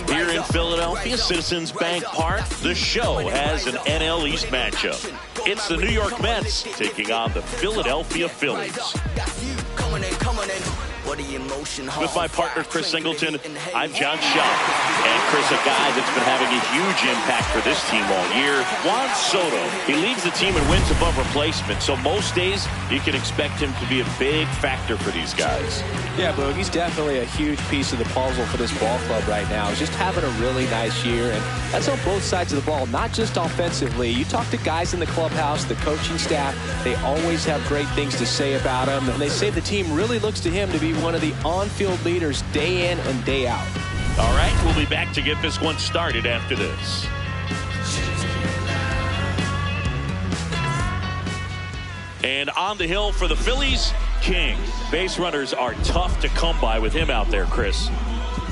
Here in Philadelphia, Citizens Bank Park, the show has an NL East matchup. It's the New York Mets taking on the Philadelphia Phillies. With my partner, Chris Singleton, I'm John Shaw. And Chris, a guy that's been having a huge impact for this team all year, Juan Soto. He leads the team in wins above replacement, so most days you can expect him to be a big factor for these guys. Yeah, Boog, he's definitely a huge piece of the puzzle for this ball club right now. He's just having a really nice year, and that's on both sides of the ball, not just offensively. You talk to guys in the clubhouse, the coaching staff, they always have great things to say about him, and they say the team really looks to him to be one of the on-field leaders day in and day out. All right, we'll be back to get this one started after this. And on the hill for the Phillies, King. Base runners are tough to come by with him out there, Chris.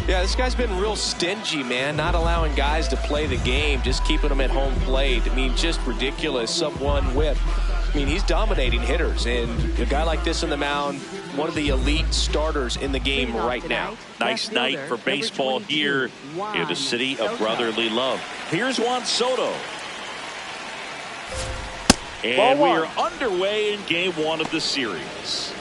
Yeah, this guy's been real stingy, man, not allowing guys to play the game, just keeping them at home plate. I mean, just ridiculous, sub-1 whip. I mean, he's dominating hitters, and a guy like this on the mound, one of the elite starters in the game right now. Nice night for baseball here in the city of brotherly love. Here's Juan Soto. And we are underway in game 1 of the series.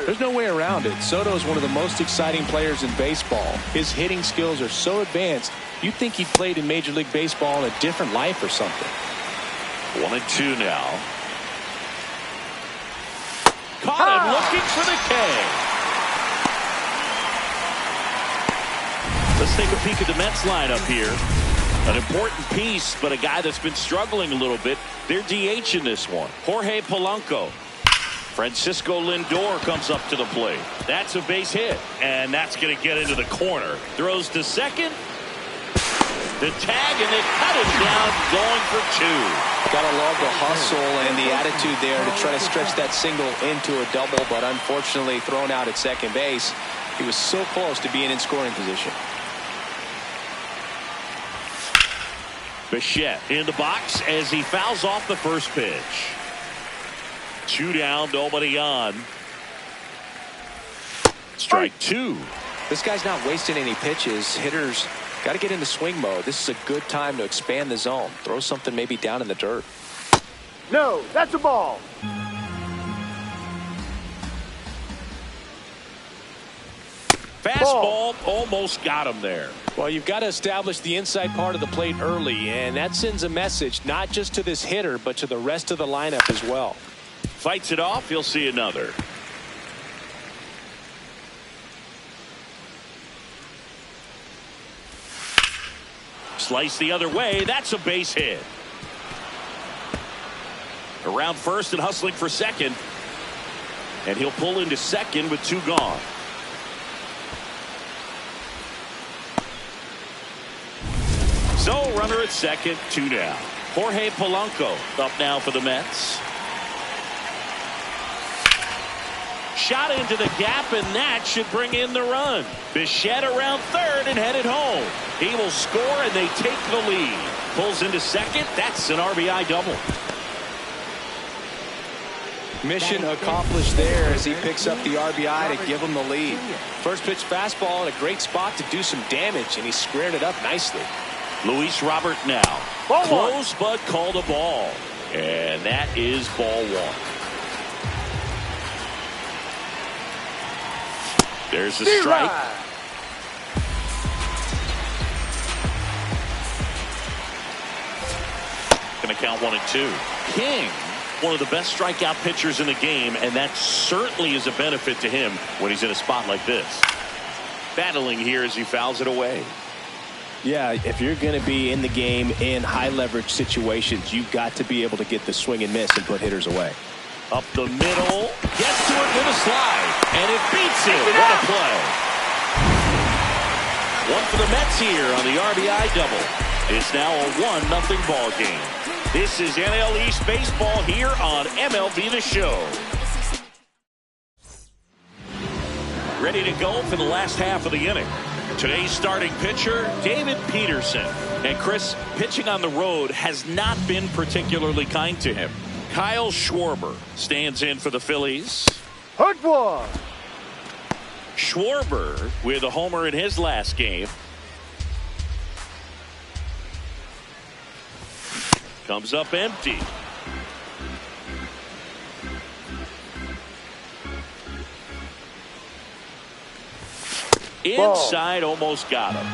There's no way around it. Soto is one of the most exciting players in baseball. His hitting skills are so advanced, you'd think he played in Major League Baseball in a different life or something. 1-2 now. Caught him looking for the K. Let's take a peek at the Mets lineup here. An important piece, but a guy that's been struggling a little bit. They're DH in this one. Jorge Polanco. Francisco Lindor comes up to the plate. That's a base hit, and that's going to get into the corner. Throws to second. The tag, and they cut him down, going for 2. Gotta love the hustle and the attitude there to try to stretch that single into a double, but unfortunately thrown out at second base. He was so close to being in scoring position. Bichette in the box as he fouls off the first pitch. 2 down, nobody on. Strike 2. This guy's not wasting any pitches. Hitters got to get into swing mode. This is a good time to expand the zone. Throw something maybe down in the dirt. No, that's a ball. Fastball almost got him there. Well, you've got to establish the inside part of the plate early, and that sends a message not just to this hitter, but to the rest of the lineup as well. Fights it off. You'll see another. Slice the other way. That's a base hit. Around first and hustling for second. And he'll pull into second with 2 gone. So runner at second, 2 down. Jorge Polanco up now for the Mets. Shot into the gap, and that should bring in the run. Bichette around third and headed home. He will score, and they take the lead. Pulls into second. That's an RBI double. Mission accomplished there as he picks up the RBI to give him the lead. First pitch fastball in a great spot to do some damage, and he squared it up nicely. Luis Robert now. Close, but called a ball. And that is ball 1. There's the strike. Going to count 1-2. King, one of the best strikeout pitchers in the game, and that certainly is a benefit to him when he's in a spot like this. Battling here as he fouls it away. Yeah, if you're going to be in the game in high leverage situations, you've got to be able to get the swing and miss and put hitters away. Up the middle, gets to it with a slide, and it beats it. What a play. One for the Mets here on the RBI double. It's now a 1-0 ball game. This is NL East baseball here on MLB The Show. Ready to go for the last half of the inning. Today's starting pitcher, David Peterson. And Chris, pitching on the road has not been particularly kind to him. Kyle Schwarber stands in for the Phillies. Hook one. Schwarber with a homer in his last game. Comes up empty. Inside, almost got him.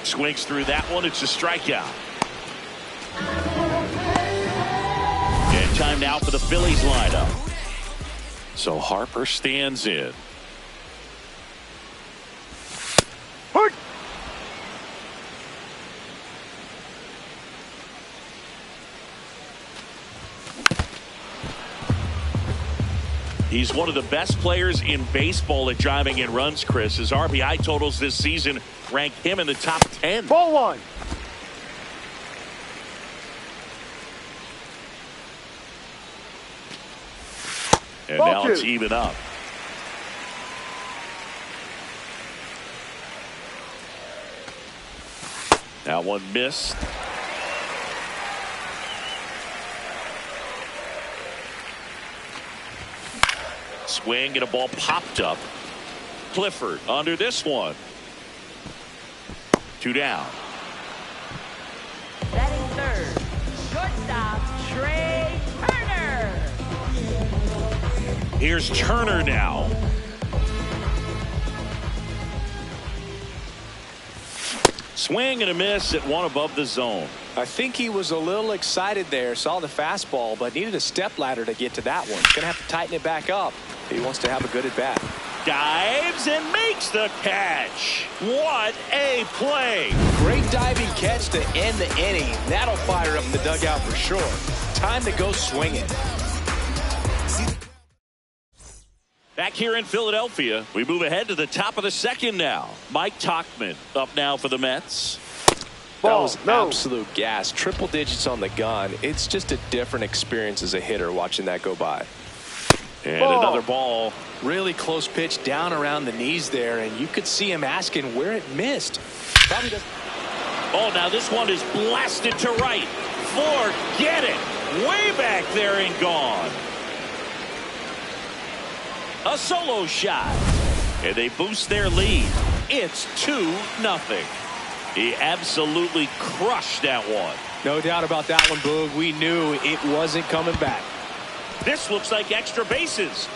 Swings through that one. It's a strikeout. And time now for the Phillies lineup. So Harper stands in. Hook. He's one of the best players in baseball at driving in runs, Chris. His RBI totals this season rank him in the top 10. Ball one. And Ball now two. it's even up. Now one missed. Swing and a ball popped up. Clifford under this one. 2 down. Batting third, shortstop Trey Turner. Here's Turner now. Swing and a miss at one above the zone. I think he was a little excited there, saw the fastball, but needed a step ladder to get to that one. Gonna have to tighten it back up. He wants to have a good at bat. Dives and makes the catch. What a play. Great diving catch to end the inning. That'll fire up the dugout for sure. Time to go swing it. Back here in Philadelphia, we move ahead to the top of the second now. Mike Tauchman up now for the Mets. That was absolute gas. Triple digits on the gun. It's just a different experience as a hitter watching that go by. And another ball. Really close pitch down around the knees there, and you could see him asking where it missed. Probably doesn't. Oh, now this one is blasted to right. Forget it. Way back there and gone. A solo shot. And they boost their lead. It's 2-0. He absolutely crushed that one. No doubt about that one, Boog. We knew it wasn't coming back. This looks like extra bases.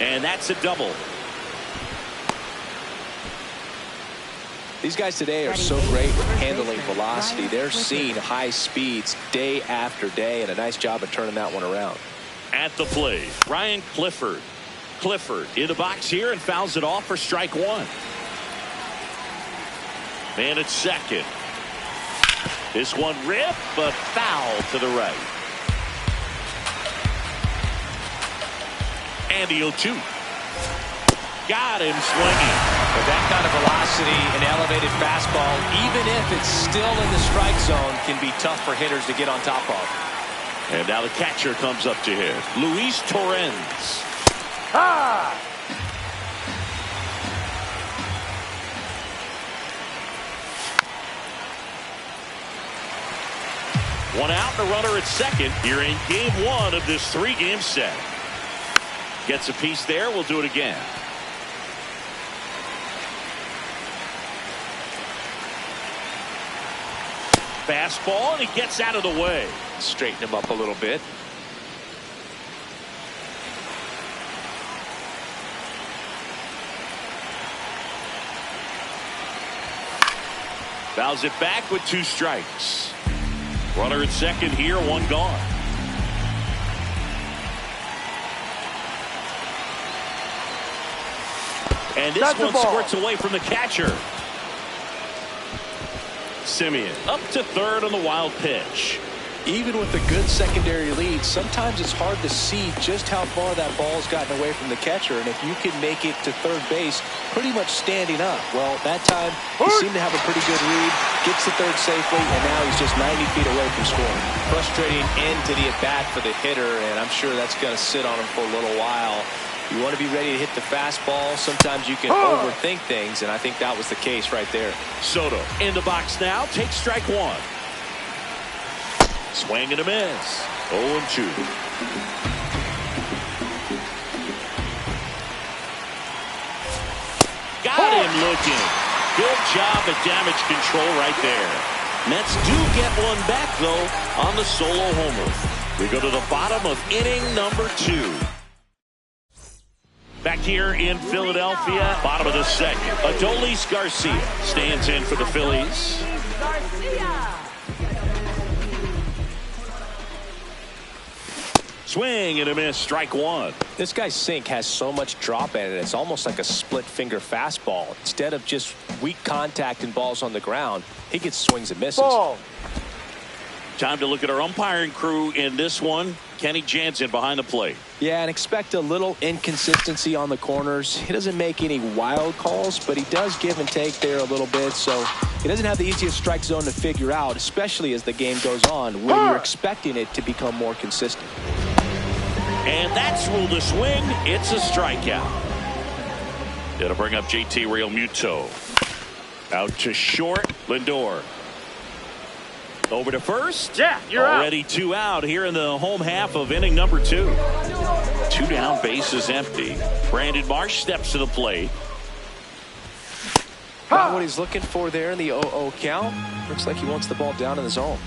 And that's a double. These guys today are so great with handling velocity. They're seeing high speeds day after day, and a nice job of turning that one around. At the plate, Ryan Clifford. Clifford in the box here and fouls it off for strike one. And at second. This one ripped, but foul to the right. And the 0-2. Got him swinging. With that kind of velocity and elevated fastball, even if it's still in the strike zone, can be tough for hitters to get on top of. And now the catcher comes up to him. Luis Torrens. Ha! One out and a runner at second here in game one of this 3-game set. Gets a piece there. We'll do it again. Fastball, and he gets out of the way. Straighten him up a little bit. Fouls it back with 2 strikes. Runner at second here, 1 gone. And this one squirts away from the catcher. Simeon up to third on the wild pitch. Even with a good secondary lead, sometimes it's hard to see just how far that ball's gotten away from the catcher. And if you can make it to third base pretty much standing up, well, that time he seemed to have a pretty good read, gets to third safely, and now he's just 90 feet away from scoring. Frustrating end to the at-bat for the hitter, and I'm sure that's going to sit on him for a little while. You want to be ready to hit the fastball. Sometimes you can overthink things, and I think that was the case right there. Soto in the box now. Takes strike one. Swing and a miss. 0-2. Got him looking. Good job at damage control right there. Mets do get one back, though, on the solo homer. We go to the bottom of inning number 2. Back here in Philadelphia, bottom of the second. Adolis Garcia stands in for the Phillies. Garcia. Swing and a miss, strike one. This guy's sink has so much drop in it. It's almost like a split finger fastball. Instead of just weak contact and balls on the ground, he gets swings and misses. Ball. Time to look at our umpiring crew in this one. Kenny Jansen behind the plate. Yeah, and expect a little inconsistency on the corners. He doesn't make any wild calls, but he does give and take there a little bit. So he doesn't have the easiest strike zone to figure out, especially as the game goes on, when you're expecting it to become more consistent. And that's ruled a swing. It's a strikeout. It'll bring up JT Realmuto. Out to short. Lindor. Over to first. Yeah, you're already 2 out here in the home half of inning number 2. 2 down, bases empty. Brandon Marsh steps to the plate. Not what he's looking for there in the 0-0 count. Looks like he wants the ball down in the zone.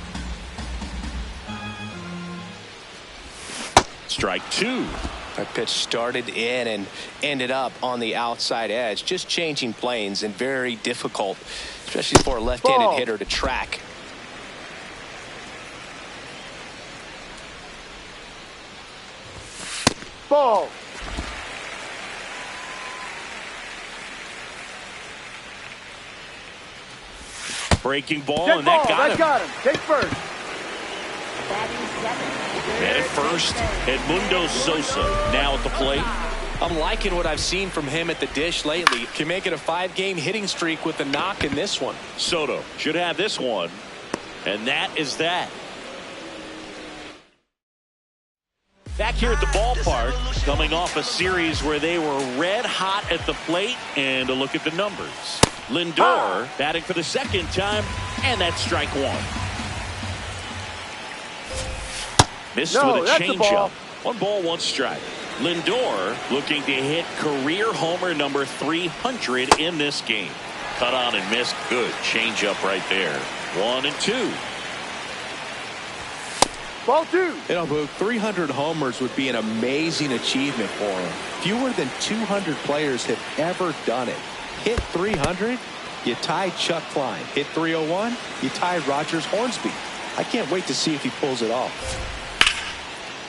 Strike 2. That pitch started in and ended up on the outside edge. Just changing planes and very difficult, especially for a left-handed hitter to track. Ball. Breaking ball, Get and ball. that got him. Take first. Batting seventh. And at first, Edmundo Sosa now at the plate. I'm liking what I've seen from him at the dish lately. Can make it a 5-game hitting streak with a knock in this one. Soto should have this one. And that is that. Back here at the ballpark, coming off a series where they were red hot at the plate, and a look at the numbers. Lindor batting for the second time, and that's strike one. Missed with a changeup. 1 ball, 1 strike. Lindor looking to hit career homer number 300 in this game. Cut on and missed. Good changeup right there. 1-2. Ball 2. You know, Boog, 300 homers would be an amazing achievement for him. Fewer than 200 players have ever done it. Hit 300, you tie Chuck Klein. Hit 301, you tie Rogers Hornsby. I can't wait to see if he pulls it off.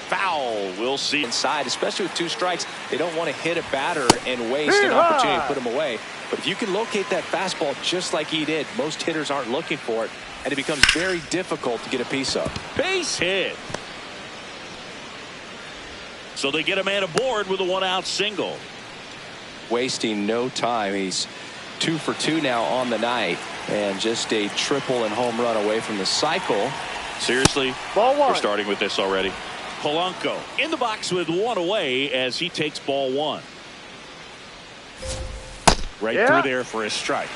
Foul. We'll see. Inside, especially with 2 strikes, they don't want to hit a batter and waste an opportunity to put him away. But if you can locate that fastball just like he did, most hitters aren't looking for it, and it becomes very difficult to get a piece of. Base hit. So they get a man aboard with a 1-out single. Wasting no time. He's 2 for 2 now on the night, and just a triple and home run away from the cycle. Seriously, Ball 1. we're starting with this already. Polanco in the box with 1 away as he takes ball 1. Right through there for a strike.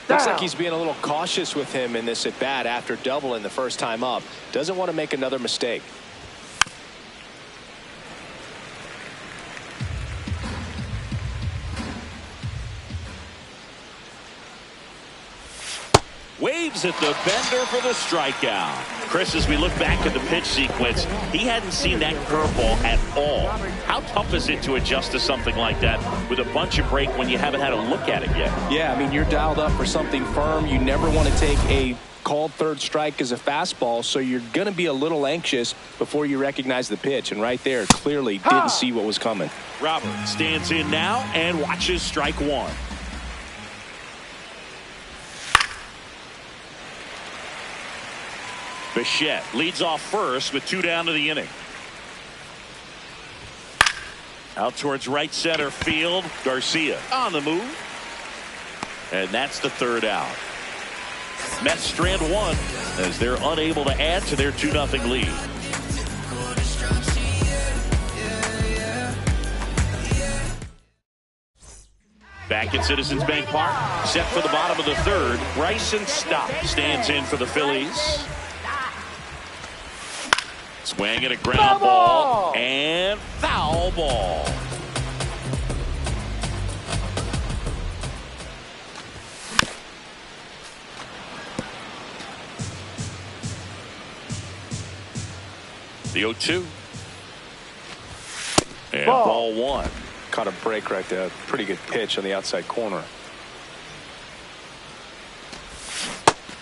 Looks like he's being a little cautious with him in this at bat after doubling the first time up. Doesn't want to make another mistake. Waves at the bender for the strikeout. Chris, as we look back at the pitch sequence, he hadn't seen that curveball at all. How tough is it to adjust to something like that with a bunch of break when you haven't had a look at it yet? Yeah, I mean, you're dialed up for something firm. You never want to take a called third strike as a fastball, so you're going to be a little anxious before you recognize the pitch. And right there, clearly didn't see what was coming. Robert stands in now and watches strike 1. Bichette leads off first with 2 down to the inning. Out towards right center field. Garcia on the move. And that's the 3rd out. Mets strand 1. as they're unable to add to their 2-0 lead. Back at Citizens Bank Park, set for the bottom of the third. Bryson Stott stands in for the Phillies. Swing and a ground ball and foul ball. The 0-2. And ball one. Caught a break right there. Pretty good pitch on the outside corner.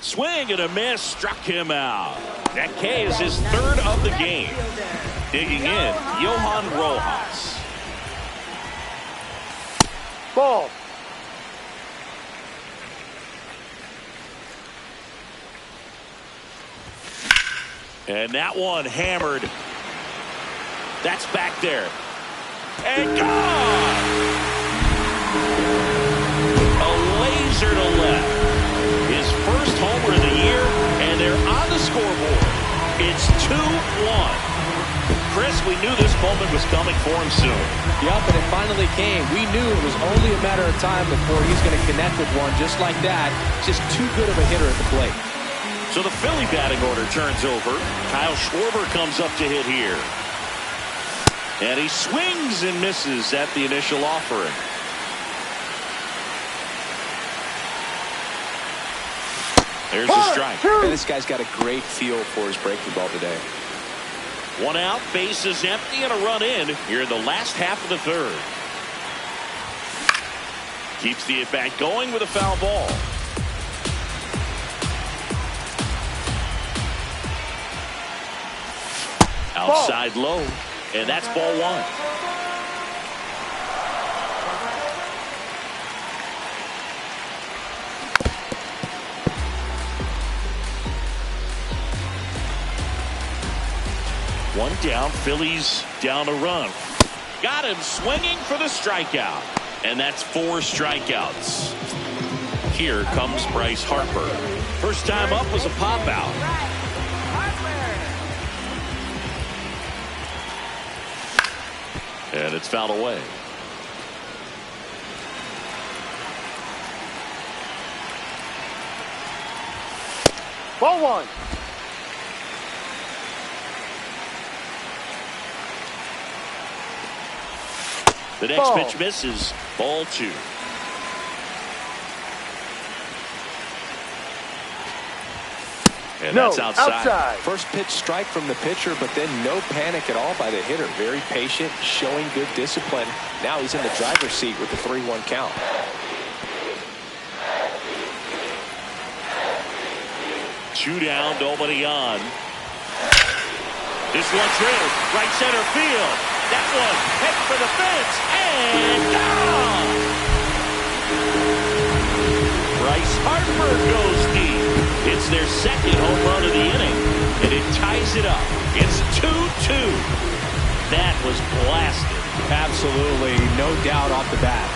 Swing and a miss, struck him out. That K is his third of the game. Digging in, Johan Rojas. Ball. And that one hammered. That's back there. And gone! A laser to left. His first homer of the year, and they're on the scoreboard. It's 2-1. Chris, we knew this moment was coming for him soon. Yup, and it finally came. We knew it was only a matter of time before he's going to connect with one just like that. Just too good of a hitter at the plate. So the Philly batting order turns over. Kyle Schwarber comes up to hit here. And he swings and misses at the initial offering. There's a strike. And this guy's got a great feel for his breaking ball today. One out, bases empty, and a run in here in the last half of the third. Keeps the at-bat going with a foul ball. Outside low, and that's ball one. One down, Phillies down a run. Got him swinging for the strikeout. And that's 4 strikeouts. Here comes Bryce Harper. First time up was a pop out. And it's fouled away. Ball one. The next pitch misses. Ball 2. And that's outside. First pitch strike from the pitcher, but then no panic at all by the hitter. Very patient, showing good discipline. Now he's in the driver's seat with the 3-1 count. Two down, nobody on. This one drilled right center field. That one hit for the fence and gone. Bryce Harper goes deep. It's their second home run of the inning, and it ties it up. It's 2-2. That was blasted. Absolutely, no doubt off the bat.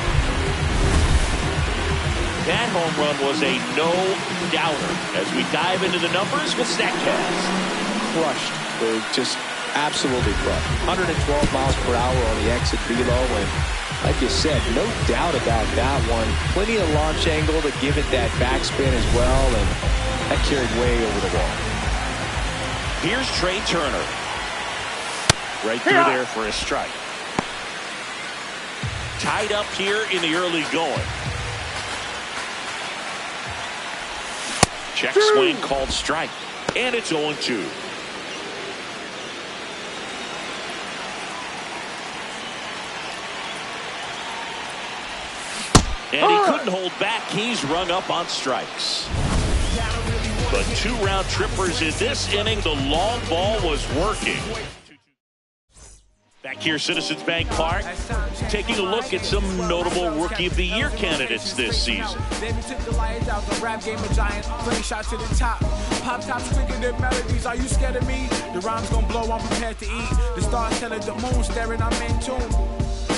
That home run was a no-doubter. As we dive into the numbers with StatCast. Crushed. Just absolutely crushed. 112 miles per hour on the exit velo, and like you said, no doubt about that one. Plenty of launch angle to give it that backspin as well, and that carried way over the wall. Here's Trey Turner. Right through there for a strike. Tied up here in the early going. Check swing called strike. And it's 0-2. And he couldn't hold back. He's rung up on strikes. But 2 round trippers in this inning. The long ball was working. Back here, Citizens Bank Park, taking a look at some notable Rookie of the Year candidates this season. Then we took the Lions out, the rap game of giants, playing shots to the top. Pop tops quicker than melodies. Are you scared of me? The rhyme's gonna blow, I'm prepared to eat. The stars telling the moon, staring, I'm in tune.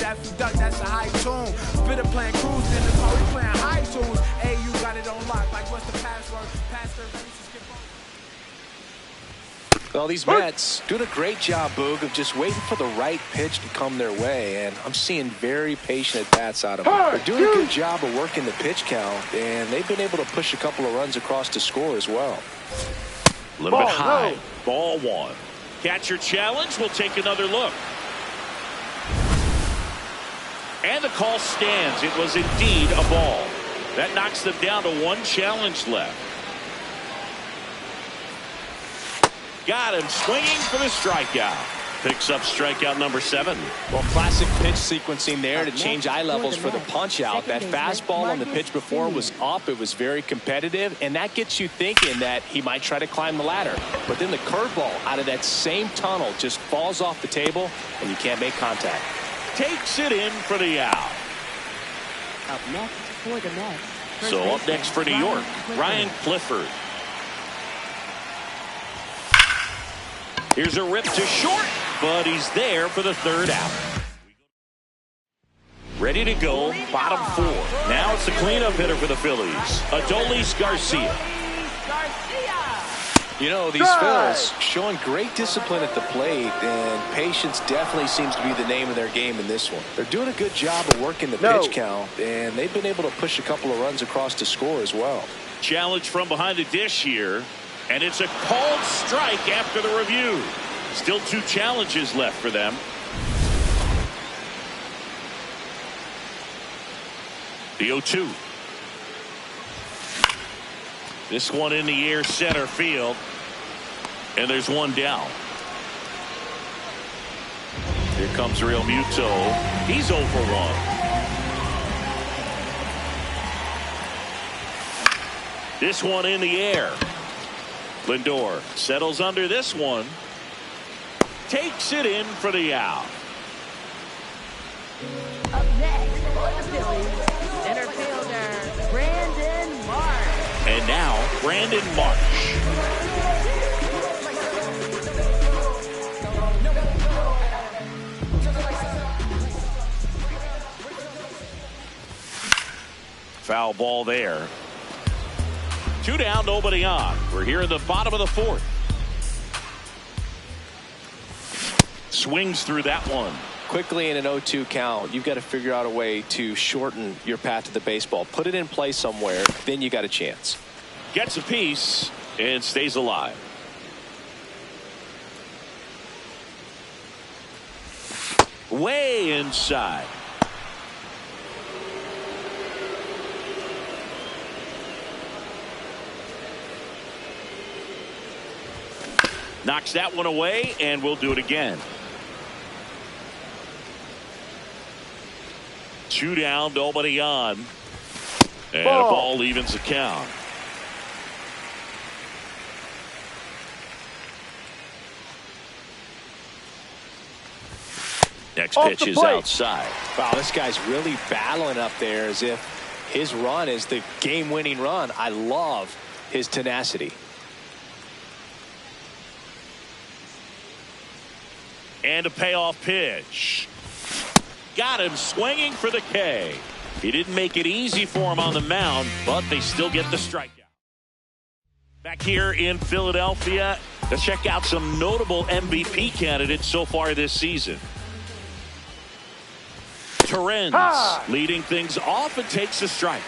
That duck, that's a high tune. Spitter playing cruise in the car, we playing high tunes. Hey, you got it on lock. Like what's the password? Pastor, skip on. Well, these Mets doing a great job, Boog, of just waiting for the right pitch to come their way, and I'm seeing very patient at-bats out of them. They're doing a good job of working the pitch count, and they've been able to push a couple of runs across to score as well. A little bit high. Ball one. Catcher challenge. We'll take another look. And the call stands. It was indeed a ball. That knocks them down to one challenge left. Got him swinging for the strikeout. Picks up strikeout number 7. Well, classic pitch sequencing there to change eye levels for the punch out. That fastball on the pitch before was up. It was very competitive, and that gets you thinking that he might try to climb the ladder. But then the curveball out of that same tunnel just falls off the table, and you can't make contact. Takes it in for the out. Up next for the Mets. So up next for New York, Ryan Clifford. Here's a rip to short, but he's there for the third out. Ready to go, bottom 4. Now it's the cleanup hitter for the Phillies, Adolis Garcia. You know, these Phils showing great discipline at the plate, and patience definitely seems to be the name of their game in this one. They're doing a good job of working the pitch count, and they've been able to push a couple of runs across to score as well. Challenge from behind the dish here. And it's a called strike after the review. Still 2 challenges left for them. The 0-2. This one in the air, center field. And there's one down. Here comes Real Muto. He's 0 for 1. This one in the air. Lindor settles under this one. Takes it in for the out. Up next for the Phillies, center fielder Brandon Marsh. And now Brandon Marsh. Foul ball there. 2 down, nobody on. We're here in the bottom of the 4th. Swings through that one. Quickly in an 0-2 count, you've got to figure out a way to shorten your path to the baseball. Put it in play somewhere, then you got a chance. Gets a piece and stays alive. Way inside. Knocks that one away, and we'll do it again. 2 down, nobody on. And a ball evens the count. Next pitch is outside. Wow, this guy's really battling up there as if his run is the game-winning run. I love his tenacity. And a payoff pitch. Got him swinging for the K. He didn't make it easy for him on the mound, but they still get the strikeout. Back here in Philadelphia, let's check out some notable MVP candidates so far this season. Torrens leading things off and takes a strike.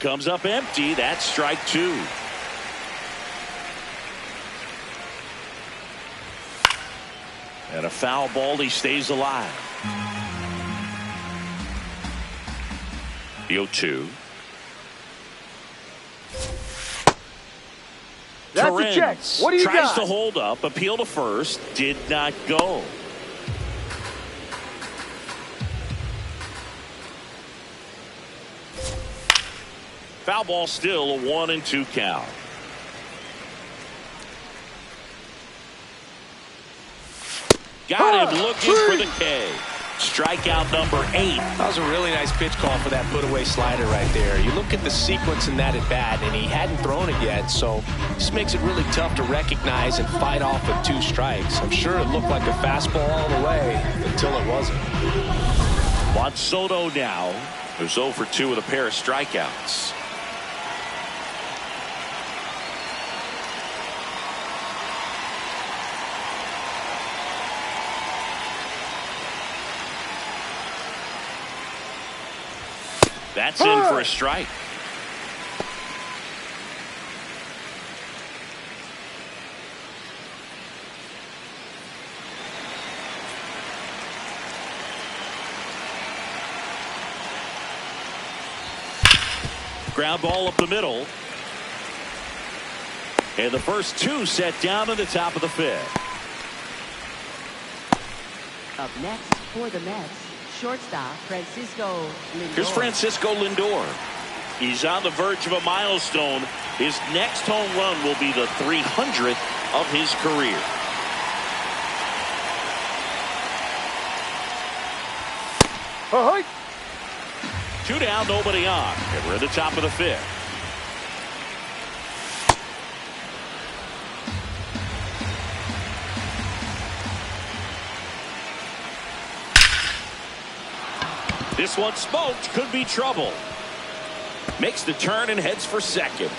Comes up empty. That's strike 2. And a foul ball. He stays alive. The 0-2. That's Torrens a check. What do you tries got? to hold up. Appeal to first. Did not go. Foul ball, still a 1-2 count. Got him looking for the K. Strikeout number 8. That was a really nice pitch call for that put-away slider right there. You look at the sequence in that at-bat, and he hadn't thrown it yet, so this makes it really tough to recognize and fight off with 2 strikes. I'm sure it looked like a fastball all the way until it wasn't. Juan Soto now, who's 0 for 2 with a pair of strikeouts. That's in for a strike. Ground ball up the middle. And the first two set down in the top of the fifth. Up next for the Mets, shortstop Francisco Lindor. Here's Francisco Lindor. He's on the verge of a milestone. His next home run will be the 300th of his career. Ahoy! 2 down, nobody on. And we're at the top of the fifth. This one smoked, could be trouble. Makes the turn and heads for second.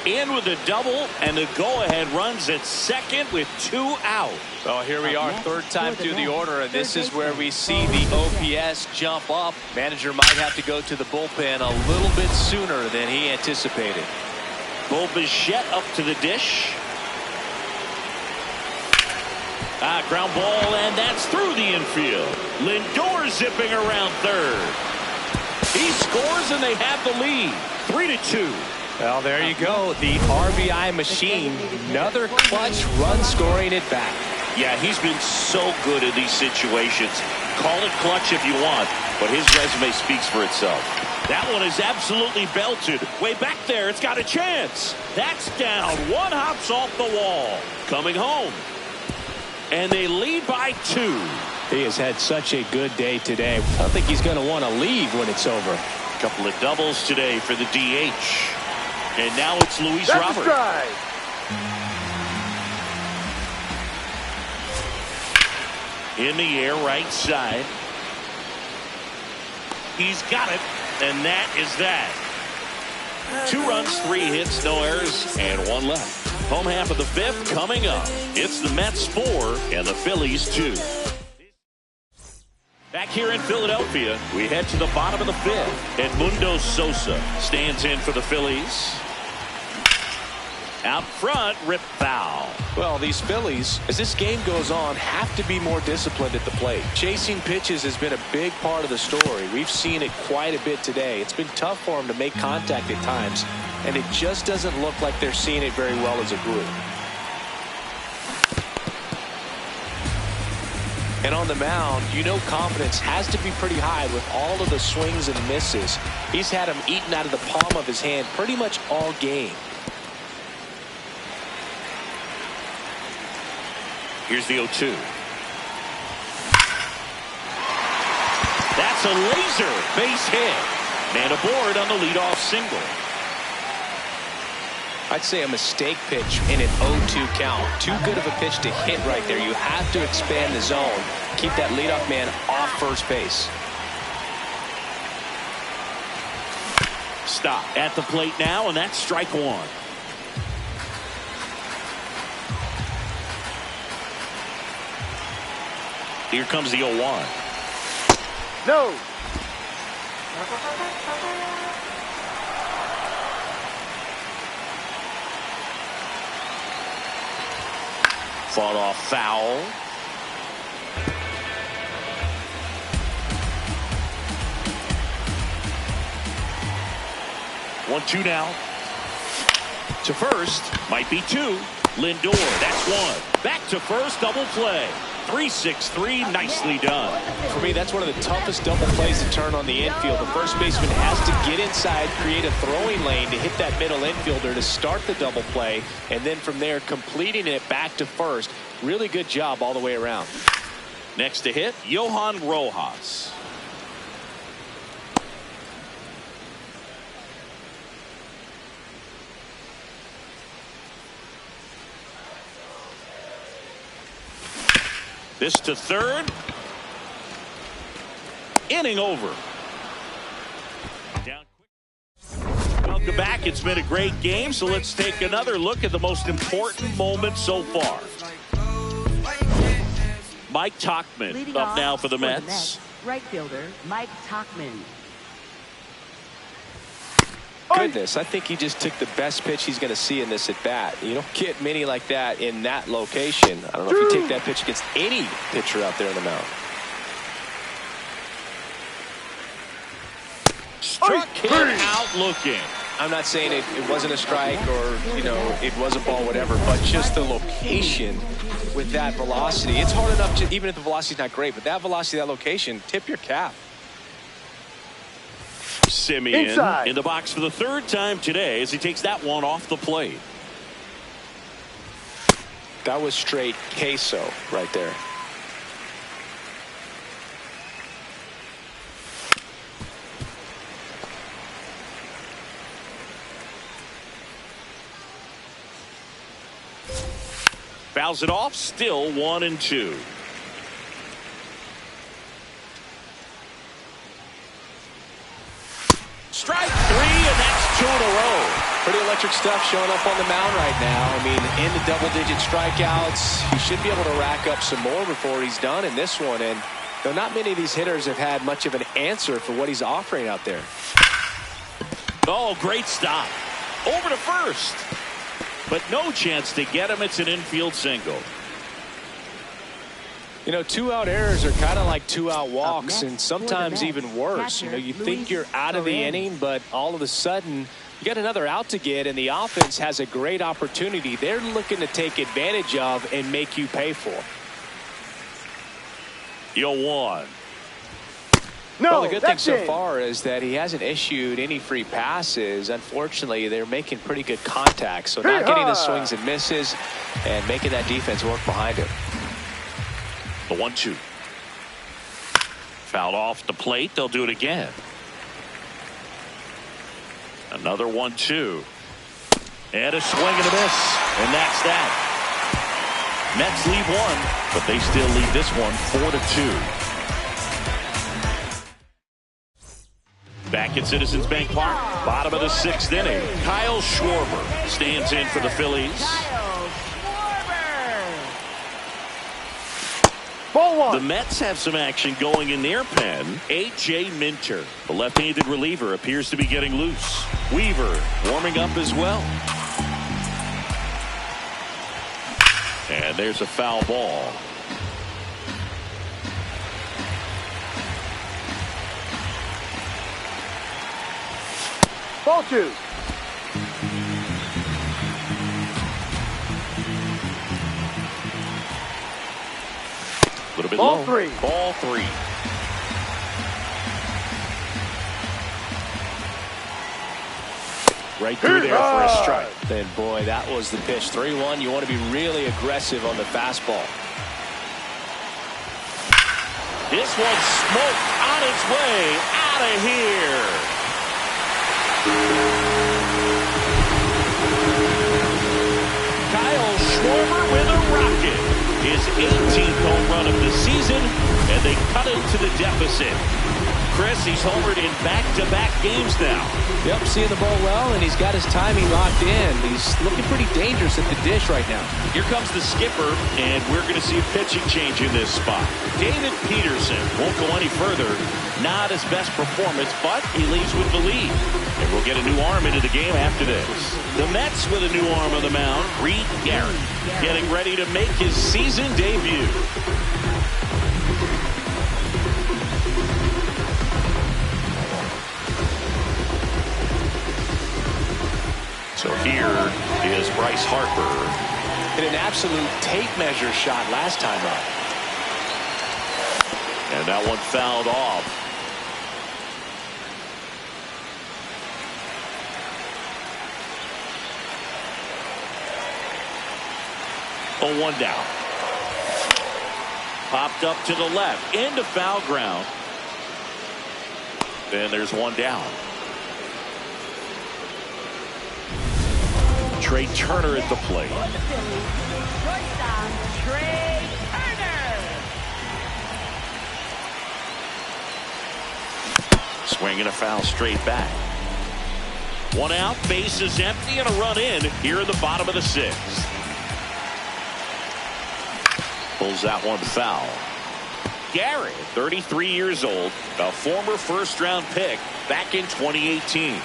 In with a double, and the go-ahead runs at second with 2 out. So here we are, third time through the order, and this is where we see the OPS jump up. Manager might have to go to the bullpen a little bit sooner than he anticipated. Bo Bichette up to the dish. Ground ball, and that's through the infield. Lindor zipping around third. He scores, and they have the lead. 3-2. Well, there you go. The RBI machine. Another clutch run scoring it back. Yeah, he's been so good in these situations. Call it clutch if you want, but his resume speaks for itself. That one is absolutely belted. Way back there, it's got a chance. That's down. One hops off the wall. Coming home. And they lead by 2. He has had such a good day today. I don't think he's going to want to leave when it's over. A couple of doubles today for the DH. And now it's Luis That's Robert. a strike. In the air, right side. He's got it, and that is that. 2 runs, 3 hits, no errors, and 1 left. Home half of the fifth coming up. It's the Mets 4 and the Phillies 2. Back here in Philadelphia, we head to the bottom of the fifth. Edmundo Sosa stands in for the Phillies. Out front, Rip foul. Well, these Phillies, as this game goes on, have to be more disciplined at the plate. Chasing pitches has been a big part of the story. We've seen it quite a bit today. It's been tough for them to make contact at times, and it just doesn't look like they're seeing it very well as a group. And on the mound, you know confidence has to be pretty high with all of the swings and misses. He's had them eaten out of the palm of his hand pretty much all game. Here's the 0-2. That's a laser base hit. Man aboard on the leadoff single. I'd say a mistake pitch in an 0-2 count. Too good of a pitch to hit right there. You have to expand the zone. Keep that leadoff man off first base. Stop at the plate now, and that's strike 1. Here comes the 0-1. No. Fought off foul. One, 2 now. To first. Might be 2. Lindor, that's 1. Back to first, double play. 3-6-3, nicely done. For me, that's one of the toughest double plays to turn on the infield. The first baseman has to get inside, create a throwing lane to hit that middle infielder to start the double play, and then from there, completing it back to first. Really good job all the way around. Next to hit, Johan Rojas. This to third. Inning over. Down quick. Welcome back. It's been a great game, so let's take another look at the most important moment so far. Mike Tauchman Leading up off now for the Mets. Right fielder Mike Tauchman. goodness. I think he just took the best pitch he's going to see in this at bat. You don't get many like that in that location. I don't know if you take that pitch against any pitcher out there on the mound. Struck him out looking. I'm not saying it wasn't a strike or, you know, it was a ball, whatever, but just the location with that velocity. It's hard enough to, even if the velocity's not great, but that velocity, that location, tip your cap. Simeon Inside. in the box for the third time today as he takes that one off the plate. That was straight queso right there. Fouls it off, still 1-2. Strike 3, and that's 2 in a row. Pretty electric stuff showing up on the mound right now. I mean, in the double-digit strikeouts, he should be able to rack up some more before he's done in this one. And though not many of these hitters have had much of an answer for what he's offering out there. Oh, great stop. Over to first. But no chance to get him. It's an infield single. You know, 2-out errors are kind of like 2-out walks, and sometimes even worse. You know, you think you're out of the inning, but all of a sudden you got another out to get, and the offense has a great opportunity they're looking to take advantage of and make you pay for. 0-1. No, Well, the good thing that's so in. far is that he hasn't issued any free passes. Unfortunately, they're making pretty good contact, so not getting the swings and misses and making that defense work behind him. The 1-2. Fouled off the plate. They'll do it again. Another 1-2. And a swing and a miss. And that's that. Mets lead one, but they still lead this one 4-2. Back at Citizens Bank Park, bottom of the 6th inning. Kyle Schwarber stands in for the Phillies. Kyle Schwarber. Ball one. The Mets have some action going in their pen. A.J. Minter, the left-handed reliever, appears to be getting loose. Weaver warming up as well. And there's a foul ball. Ball two. A little bit Ball low. three. Ball 3. Right through there for a strike. And boy, that was the pitch. 3-1. You want to be really aggressive on the fastball. This one's smoked on its way out of here. Kyle Schwarber with a rocket. His 18th home run of the season, and they cut into the deficit. Chris, he's homered in back-to-back games now. Yep, seeing the ball well, and he's got his timing locked in. He's looking pretty dangerous at the dish right now. Here comes the skipper, and we're going to see a pitching change in this spot. David Peterson won't go any further. Not his best performance, but he leaves with the lead. And we'll get a new arm into the game after this. The Mets with a new arm on the mound, Reed Garrett, getting ready to make his season debut. So here is Bryce Harper. Hit an absolute tape measure shot last time up. And that one fouled off. Oh, 1 down. Popped up to the left into foul ground. Then there's 1 down. Trey Turner at the plate. For the Phillies, shortstop Trey Turner. Swing and a foul straight back. 1 out, base is empty, and a run in here in the bottom of the 6th. Pulls that one foul. Garrett, 33 years old, a former first-round pick back in 2018.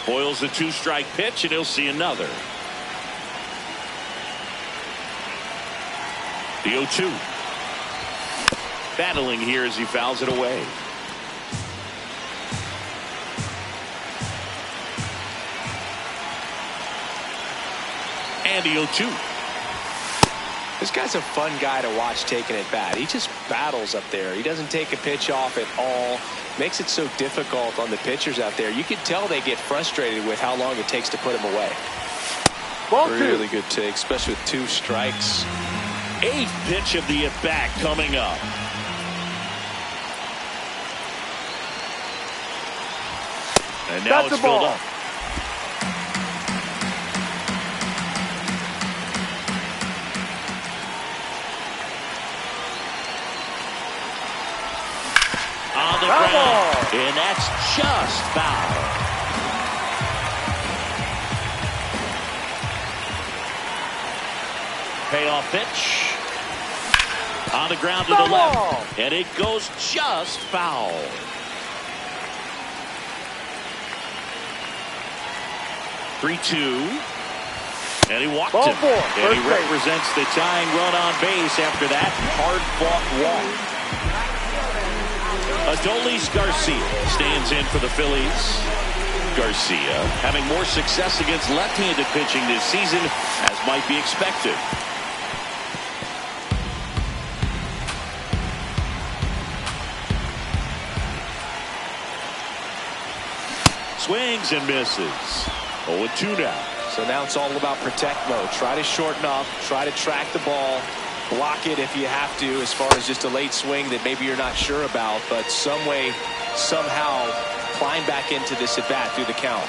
Spoils the 2-strike pitch, and he'll see another. The 0-2. Battling here as he fouls it away. And the 0-2. This guy's a fun guy to watch taking at bat. He just battles up there. He doesn't take a pitch off at all. Makes it so difficult on the pitchers out there. You can tell they get frustrated with how long it takes to put him away. Ball Really two. good take, especially with 2 strikes. 8th pitch of the at-bat coming up. And now That's it's the ball. filled up. On the ground. And that's just foul. Payoff pitch. On the ground to the left. And it goes just foul. (3-2). And he walked Ball him. four. And he First base. represents the tying run on base after that hard-fought walk. Adolis Garcia stands in for the Phillies. Garcia having more success against left-handed pitching this season, as might be expected. Swings and misses. 0-2 now. So now it's all about protect mode. Try to shorten up, try to track the ball, block it if you have to, as far as just a late swing that maybe you're not sure about, but some way, somehow climb back into this at bat through the count.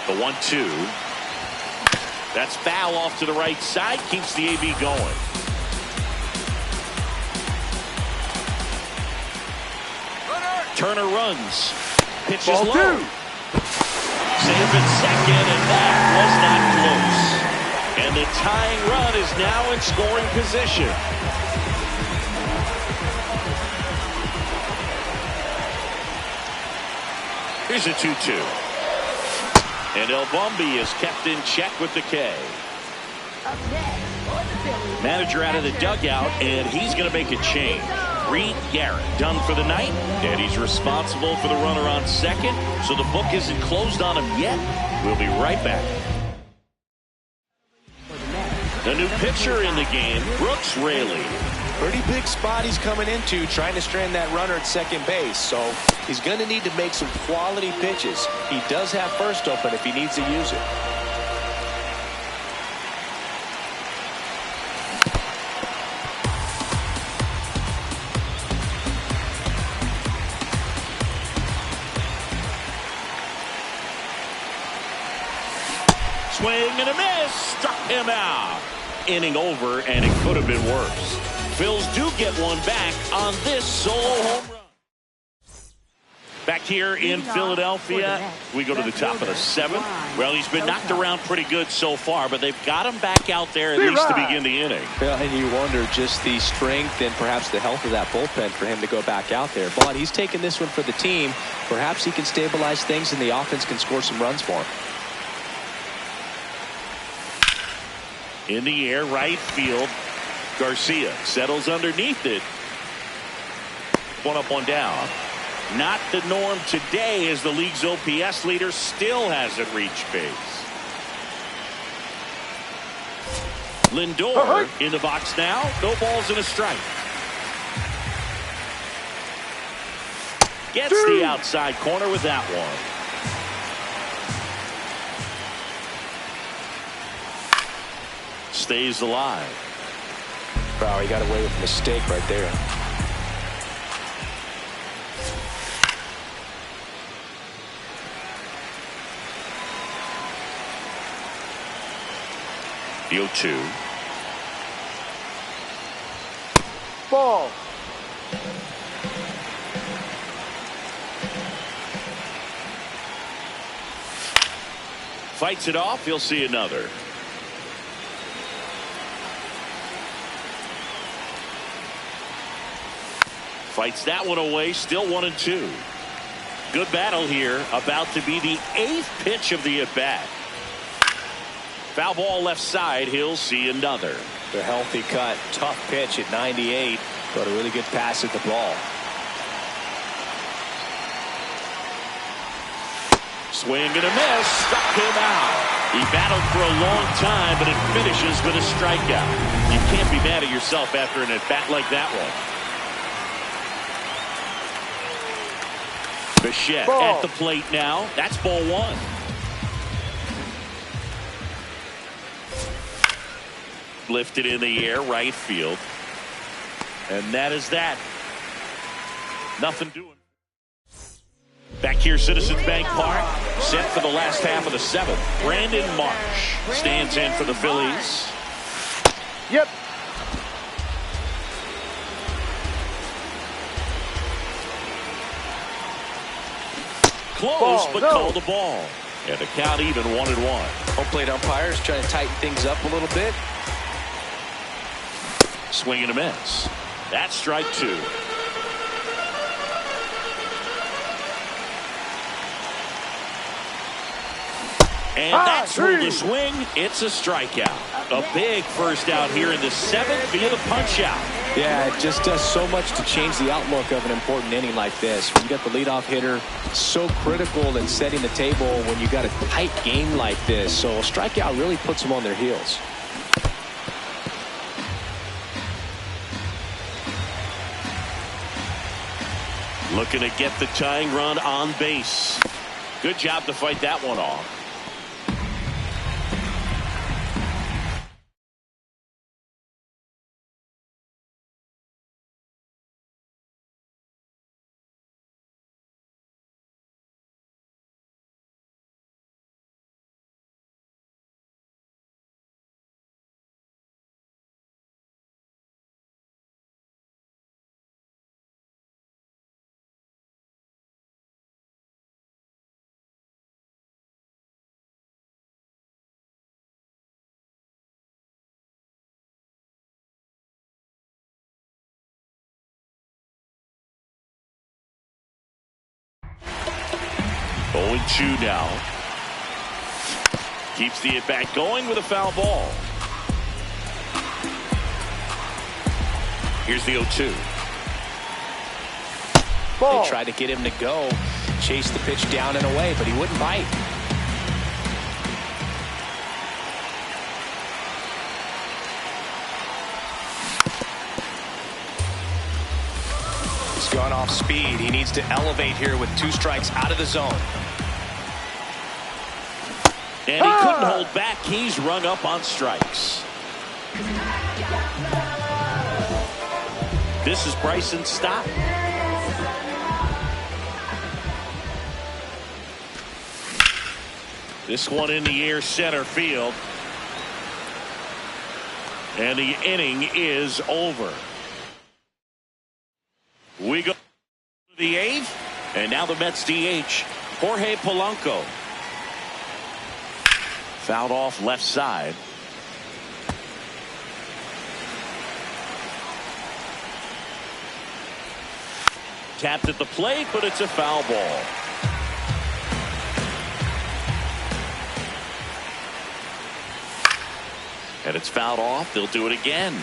The 1-2. That's foul off to the right side, keeps the AB going. Turner runs. Pitch is Ball low. two. Safe at second, and that was not close. And the tying run is now in scoring position. Here's a 2-2. And El Bombi is kept in check with the K. Up next for the Phillies. Manager out of the dugout, and he's going to make a change. Reed Garrett done for the night, and he's responsible for the runner on second, so the book isn't closed on him yet. We'll be right back. The new pitcher in the game, Brooks Raley. Pretty big spot he's coming into, trying to strand that runner at second base, so he's going to need to make some quality pitches. He does have first open if he needs to use it. Swing and a miss. Struck him out. Inning over, and it could have been worse. Phils do get one back on this solo home run. Back here in Philadelphia, we go to the top of the 7th. Well, he's been knocked around pretty good so far, but they've got him back out there at least to begin the inning. Well, and you wonder just the strength and perhaps the health of that bullpen for him to go back out there. But he's taking this one for the team. Perhaps he can stabilize things and the offense can score some runs for him. In the air, right field. Garcia settles underneath it. One up, one down. Not the norm today, as the league's OPS leader still hasn't reached base. Lindor in the box now. No balls and a strike. Gets the outside corner with that one. Stays alive. Wow, he got away with a mistake right there. The 0-2. Ball. Fights it off. He'll see another. Fights that one away. Still 1-2. Good battle here. About to be the 8th pitch of the at-bat. Foul ball left side. He'll see another. The healthy cut. Tough pitch at 98, but a really good pass at the ball. Swing and a miss. Struck him out. He battled for a long time, but it finishes with a strikeout. You can't be mad at yourself after an at-bat like that one. Bichette at the plate now. That's ball 1. Lifted in the air, right field. And that is that. Nothing doing. Back here, Citizens Bank Park, set for the last half of the 7th. Brandon Marsh stands in for the Phillies. Yep. Close, but called the ball. And the count even 1-1. Home plate umpires trying to tighten things up a little bit. Swing and a miss. That's strike 2. And that's through the swing. It's a strikeout. A big first out here in the 7th via the punch out. Yeah, it just does so much to change the outlook of an important inning like this. When you got the leadoff hitter, so critical in setting the table when you got a tight game like this. So a strikeout really puts them on their heels. Looking to get the tying run on base. Good job to fight that one off. Oh, 2 now. Keeps the at-bat going with a foul ball. Here's the 0-2. They tried to get him to go, chase the pitch down and away, but he wouldn't bite. He's gone off speed. He needs to elevate here with 2 strikes out of the zone. And he couldn't hold back. He's rung up on strikes. This is Bryson's stop. This one in the air, center field. And the inning is over. We go to the 8th. And now the Mets DH, Jorge Polanco. Fouled off left side. Tapped at the plate, but it's a foul ball. And it's fouled off. They'll do it again.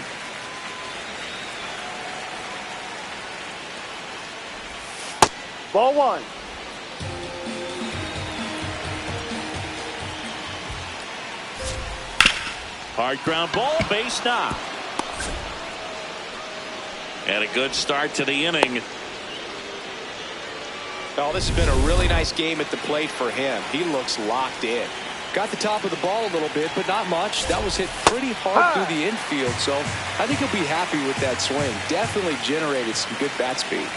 Ball 1. Hard ground ball, base knock. And a good start to the inning. Oh, this has been a really nice game at the plate for him. He looks locked in. Got the top of the ball a little bit, but not much. That was hit pretty hard through the infield, so I think he'll be happy with that swing. Definitely generated some good bat speed.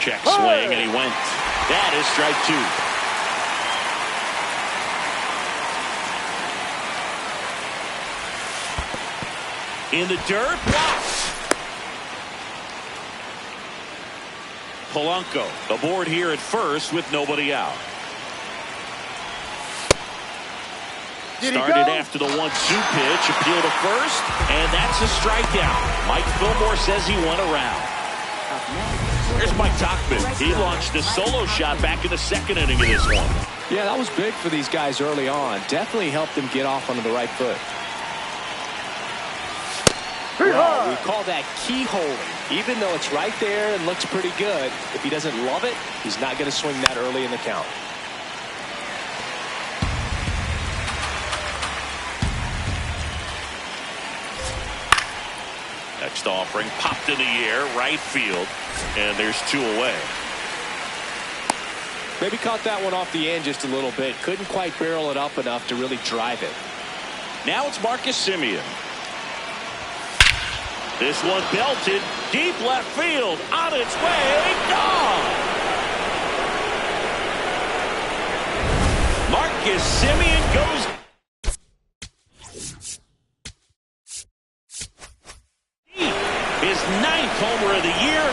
Check swing, and he went. That is strike 2. In the dirt, walks. Polanco aboard here at first with nobody out. Started after the 1-2 pitch, appeal to first, and that's a strikeout. Mike Fillmore says he went around. Here's Mike Tauchman. He launched a solo shot back in the second inning of this one. Yeah, that was big for these guys early on. Definitely helped them get off onto the right foot. Well, we call that keyholing. Even though it's right there and looks pretty good, if he doesn't love it, he's not going to swing that early in the count. Next offering popped in the air, right field, and there's 2 away. Maybe caught that one off the end just a little bit. Couldn't quite barrel it up enough to really drive it. Now it's Marcus Semien. This one belted deep left field, on its way, gone. Marcus Semien goes. His 9th homer of the year.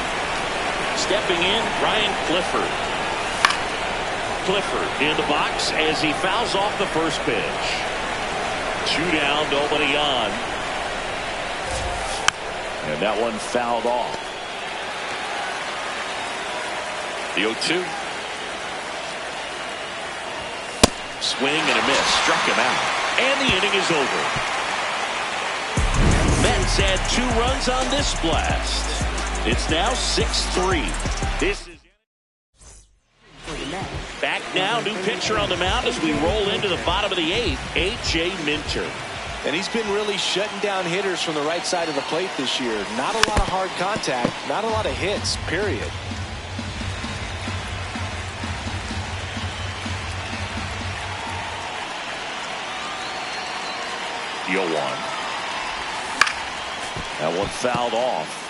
Stepping in, Ryan Clifford. Clifford in the box as he fouls off the first pitch. 2 down, nobody on. And that one fouled off. The 0-2. Swing and a miss. Struck him out. And the inning is over. Mets had 2 runs on this blast. It's now 6-3. This is back now. New pitcher on the mound as we roll into the bottom of the 8th. A.J. Minter. And he's been really shutting down hitters from the right side of the plate this year. Not a lot of hard contact, not a lot of hits, period. The 0-1. That one fouled off.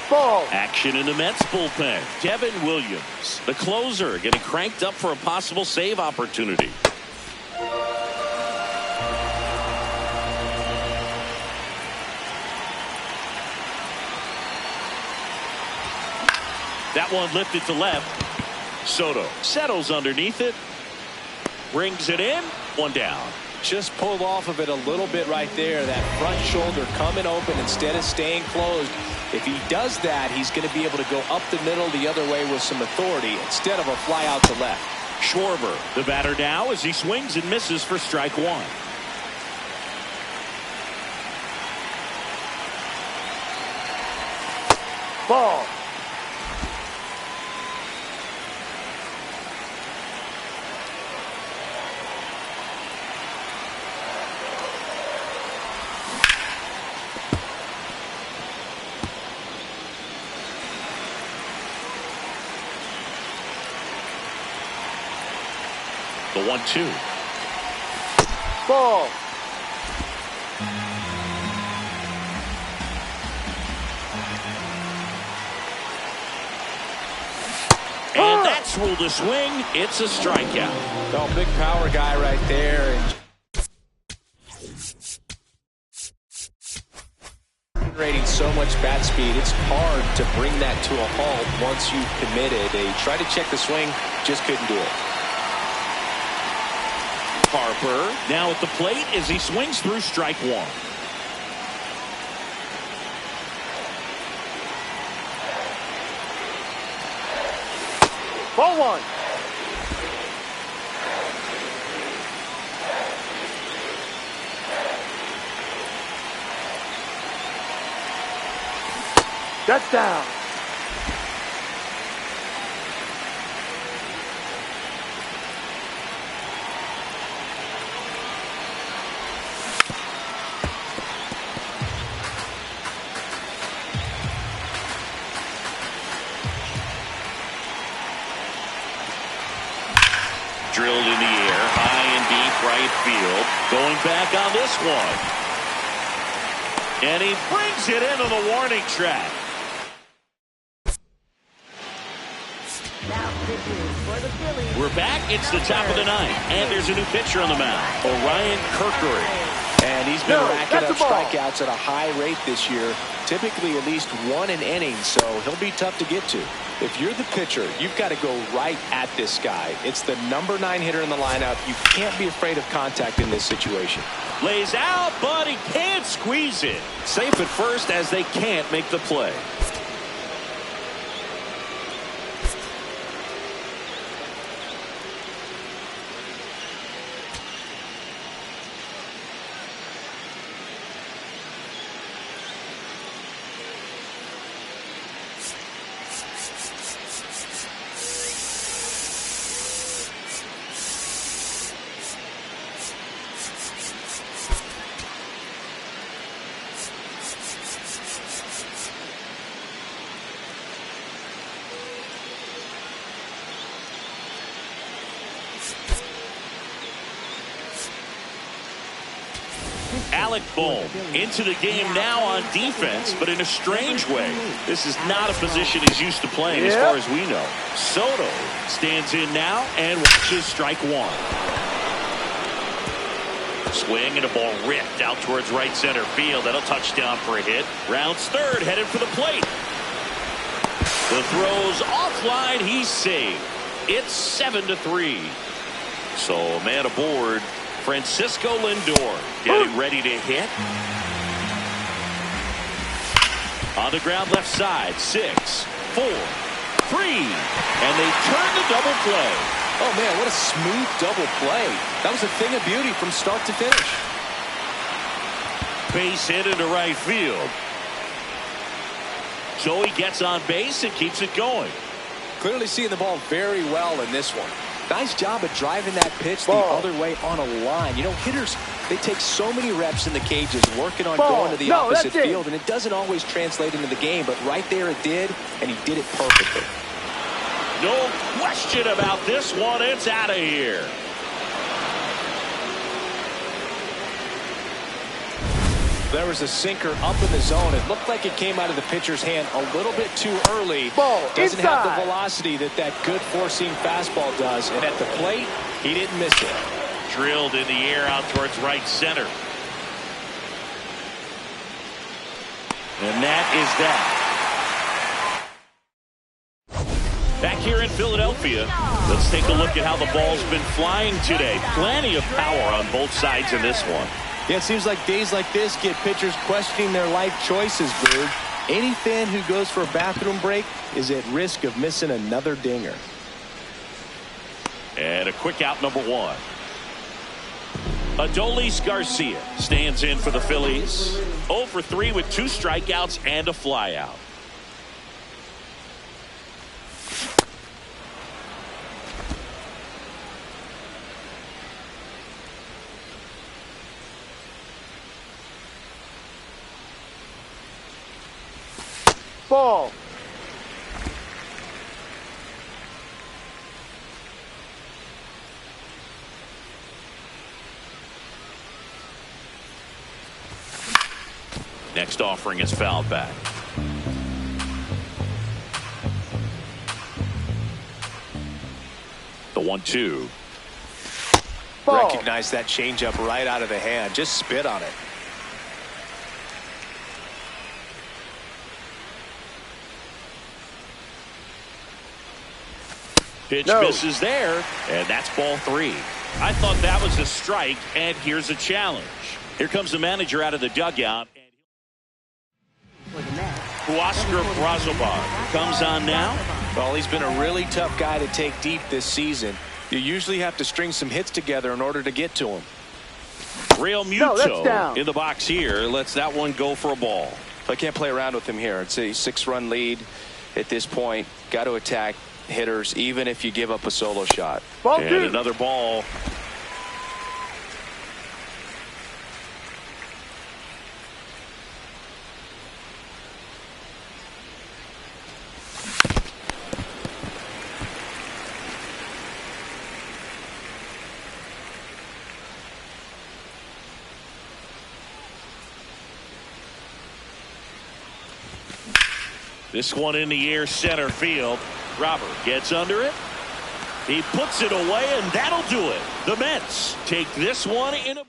Ball. Action in the Mets bullpen. Devin Williams, the closer, getting cranked up for a possible save opportunity. That one lifted to left. Soto settles underneath it. Brings it in. 1 down. Just pulled off of it a little bit right there. That front shoulder coming open instead of staying closed. If he does that, he's going to be able to go up the middle the other way with some authority instead of a fly out to left. Schwarber, the batter now, as he swings and misses for strike 1. Ball. The 1-2. Ball. And that's ruled a swing. It's a strikeout. Oh, big power guy right there. And generating so much bat speed, it's hard to bring that to a halt once you've committed. They tried to check the swing, just couldn't do it. Harper now at the plate as he swings through strike 1. Ball 1. That's down. Drilled in the air, high and deep right field. Going back on this one. And he brings it into the warning track. Now pitching for the Phillies. We're back. It's the top of the 9th. And there's a new pitcher on the mound. Orion Kirkery. And he's been No, racking that's up a ball. strikeouts at a high rate this year. typically at least one an inning, so he'll be tough to get to. If you're the pitcher, you've got to go right at this guy. It's the number 9 hitter in the lineup. You can't be afraid of contact in this situation. Lays out, but he can't squeeze it. Safe at first as they can't make the play. Alec Bohm into the game now on defense, but in a strange way. This is not a position he's used to playing as far as we know. Soto stands in now and watches strike one. Swing and a ball ripped out towards right center field. That'll touchdown for a hit. Rounds third, headed for the plate. The throw's offline. He's saved. It's 7-3. So a man aboard. Francisco Lindor getting ready to hit. On the ground left side. 6, 4, 3. And they turn the double play. Oh, man, what a smooth double play. That was a thing of beauty from start to finish. Base hit into right field. Joey gets on base and keeps it going. Clearly seeing the ball very well in this one. Nice job of driving that pitch the other way on a line. You know, hitters, they take so many reps in the cages working on going to the opposite field, and it doesn't always translate into the game, but right there it did, and he did it perfectly. No question about this one. It's out of here. There was a sinker up in the zone. It looked like it came out of the pitcher's hand a little bit too early. Doesn't have the velocity that good four-seam fastball does. And at the plate, he didn't miss it. Drilled in the air out towards right center. And that is that. Back here in Philadelphia, let's take a look at how the ball's been flying today. Plenty of power on both sides in this one. Yeah, it seems like days like this get pitchers questioning their life choices, Bird. Any fan who goes for a bathroom break is at risk of missing another dinger. And a quick out, number 1. Adolis Garcia stands in for the Phillies. 0 for 3 with 2 strikeouts and a flyout. Ball. Next offering is fouled back. The 1-2. Recognize that changeup right out of the hand. Just spit on it. Pitch misses there, and that's ball 3. I thought that was a strike, and here's a challenge. Here comes the manager out of the dugout. Oscar Brazoban comes on now. Well, he's been a really tough guy to take deep this season. You usually have to string some hits together in order to get to him. Real Muto in the box here. Lets that one go for a ball. I can't play around with him here. It's a 6-run lead at this point. Got to attack hitters even if you give up a solo shot. And another ball. This one in the air, center field. Robert gets under it. He puts it away, and that'll do it. The Mets take this one in a blow.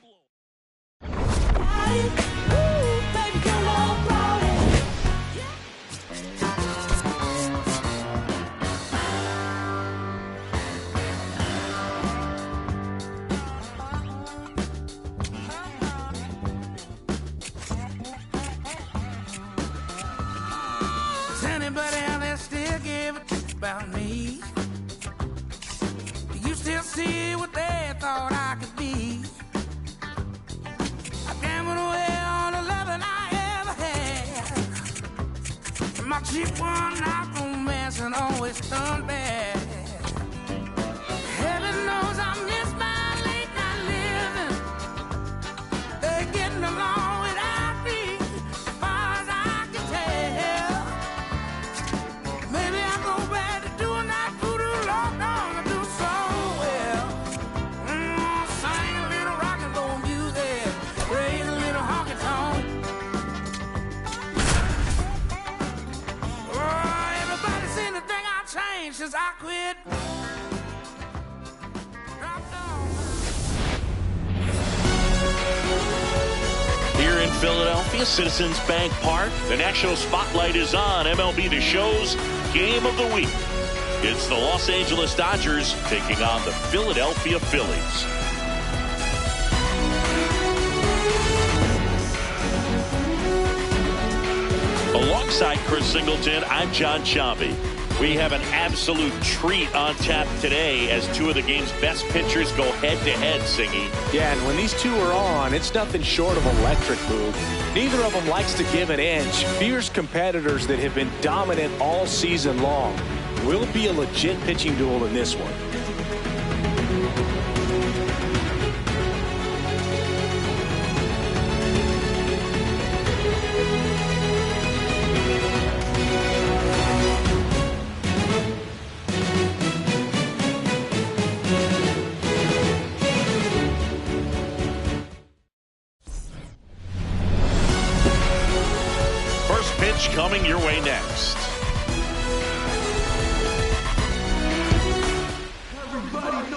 cheap one, not romance, and always turn bad. Heaven knows I miss my late night living. They're getting along without me, as far as I can tell. Maybe I go back to doing that voodoo long dog and do so well. Sing a little rock and roll music, raise a little honky tonk. Everybody seen the thing I changed since I quit. Here in Philadelphia, Citizens Bank Park, the national spotlight is on MLB The Show's Game of the Week. It's the Los Angeles Dodgers taking on the Philadelphia Phillies. Alongside Chris Singleton, I'm John Chambi. We have an absolute treat on tap today as two of the game's best pitchers go head-to-head, Singy. Yeah, and when these two are on, it's nothing short of electric, Boog. Neither of them likes to give an inch. Fierce competitors that have been dominant all season long. Will be a legit pitching duel in this one. Coming your way next.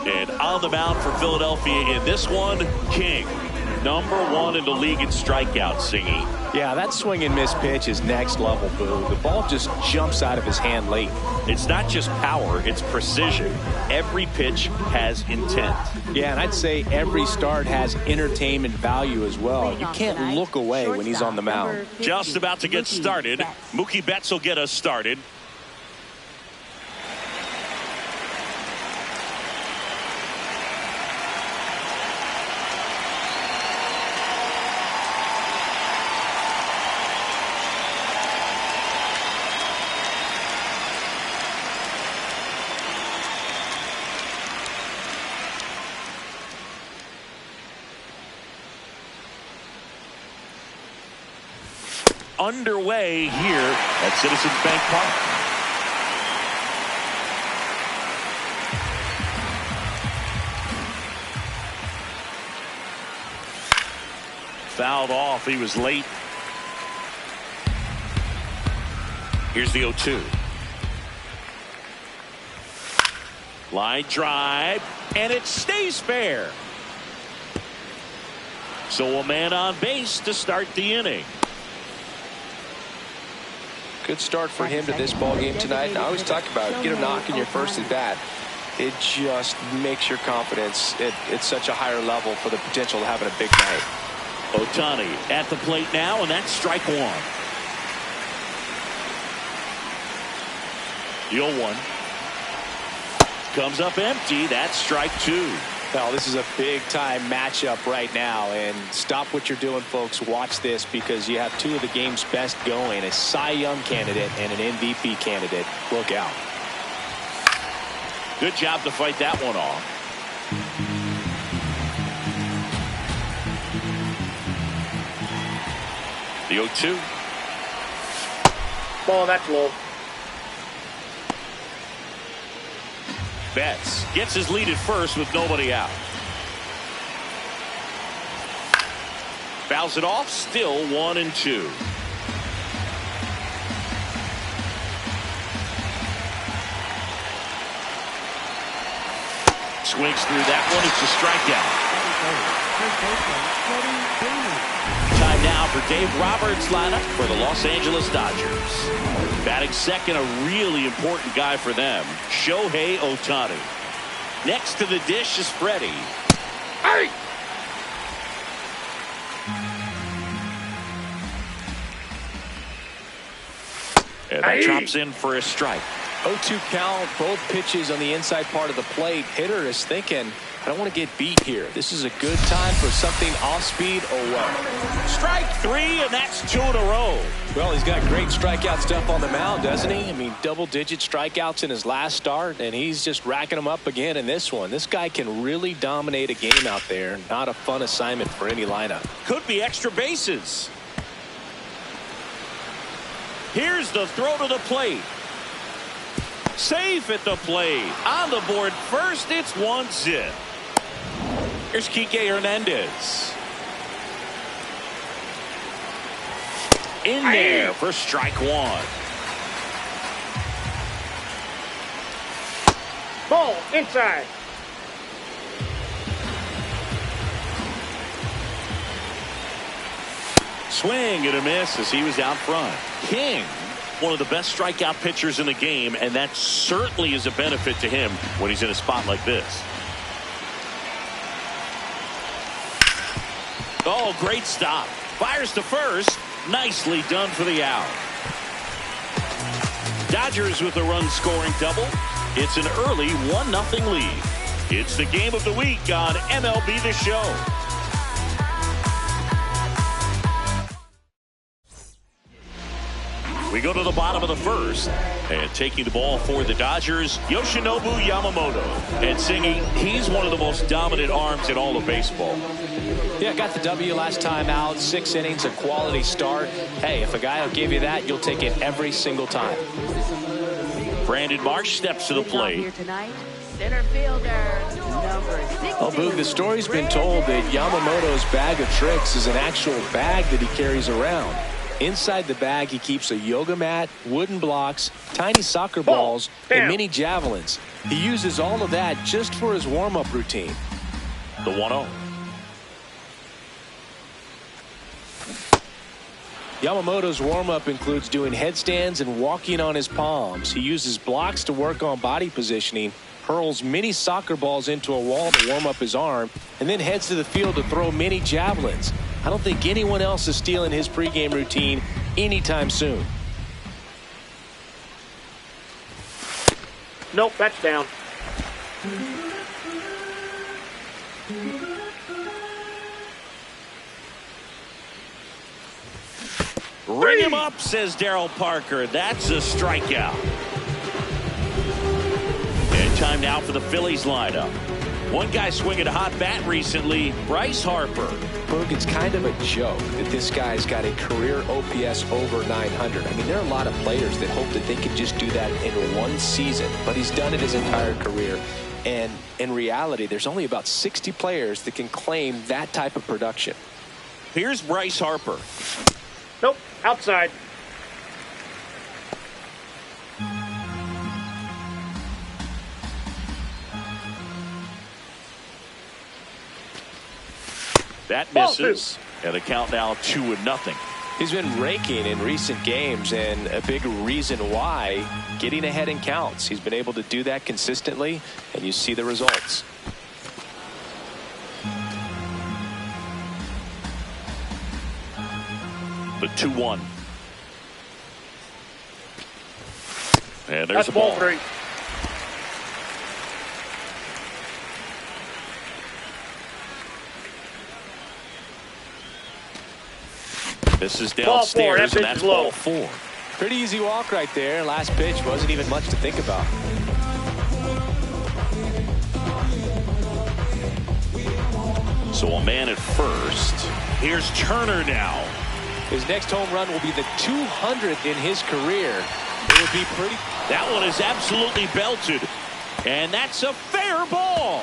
And on the mound for Philadelphia in this one, King. #1 in the league in strikeouts, Singy. Yeah, that swing and miss pitch is next level, Boo. The ball just jumps out of his hand late. It's not just power, it's precision. Every pitch has intent. Yeah, and I'd say every start has entertainment value as well. You can't look away when he's on the mound. Just about to get started. Mookie Betts will get us started. Underway here at Citizens Bank Park. Fouled off. He was late. Here's the 0-2. Line drive, and it stays fair. So a man on base to start the inning. Good start for him to this ball game tonight. And I always talk about get a knock in your first at bat. It just makes your confidence at such a higher level for the potential of having a big night. Ohtani at the plate now, and that's strike one. The 0-1 comes up empty. That's strike two. Well, this is a big-time matchup right now, and stop what you're doing, folks. Watch this, because you have two of the game's best going, a Cy Young candidate and an MVP candidate. Look out. Good job to fight that one off. The 0-2. Ball, that's low. Betts gets his lead at first with nobody out. Fouls it off, still 1-2. Swings through that one. It's a strikeout. Time now for Dave Roberts' lineup for the Los Angeles Dodgers. Batting second, a really important guy for them, Shohei Ohtani. Next to the dish is Freddie. Hey! And that drops in for a strike. 0-2 count, both pitches on the inside part of the plate. Hitter is thinking, I don't want to get beat here. This is a good time for something off speed or what? Strike 3, and that's 2 in a row. Well, he's got great strikeout stuff on the mound, doesn't he? I mean, double-digit strikeouts in his last start, and he's just racking them up again in this one. This guy can really dominate a game out there. Not a fun assignment for any lineup. Could be extra bases. Here's the throw to the plate. Safe at the plate. On the board first, it's 1-0. Here's Kike Hernandez. In there for strike 1. Ball inside. Swing and a miss as he was out front. King, one of the best strikeout pitchers in the game, and that certainly is a benefit to him when he's in a spot like this. Oh, great stop. Fires to first. Nicely done for the out. Dodgers with a run-scoring double. It's an early 1-0 lead. It's the game of the week on MLB The Show. We go to the bottom of the first, and taking the ball for the Dodgers, Yoshinobu Yamamoto. And singing, he's one of the most dominant arms in all of baseball. Yeah, got the W last time out. 6 innings, a quality start. Hey, if a guy will give you that, you'll take it every single time. Brandon Marsh steps to the plate. Here tonight, center fielder, number 60. Oh, Boog, the story's been told that Yamamoto's bag of tricks is an actual bag that he carries around. Inside the bag, he keeps a yoga mat, wooden blocks, tiny soccer balls, and mini javelins. He uses all of that just for his warm-up routine. The 1-0. Yamamoto's warm-up includes doing headstands and walking on his palms. He uses blocks to work on body positioning, hurls mini soccer balls into a wall to warm up his arm, and then heads to the field to throw mini javelins. I don't think anyone else is stealing his pregame routine anytime soon. Nope, that's down. Ring him up, says Darryl Parker. That's a strikeout. And time now for the Phillies lineup. One guy swinging a hot bat recently, Bryce Harper. Boog, it's kind of a joke that this guy's got a career OPS over 900. I mean, there are a lot of players that hope that they could just do that in one season, but he's done it his entire career. And in reality, there's only about 60 players that can claim that type of production. Here's Bryce Harper. Nope, outside. That misses, and the count now 2-0. He's been raking in recent games, and a big reason why, getting ahead in counts. He's been able to do that consistently, and you see the results. The 2-1. And there's That's a ball. ball 3. This is downstairs, and that's ball 4. Pretty easy walk right there. Last pitch wasn't even much to think about. So a man at first. Here's Turner now. His next home run will be the 200th in his career. It would be pretty. That one is absolutely belted. And that's a fair ball.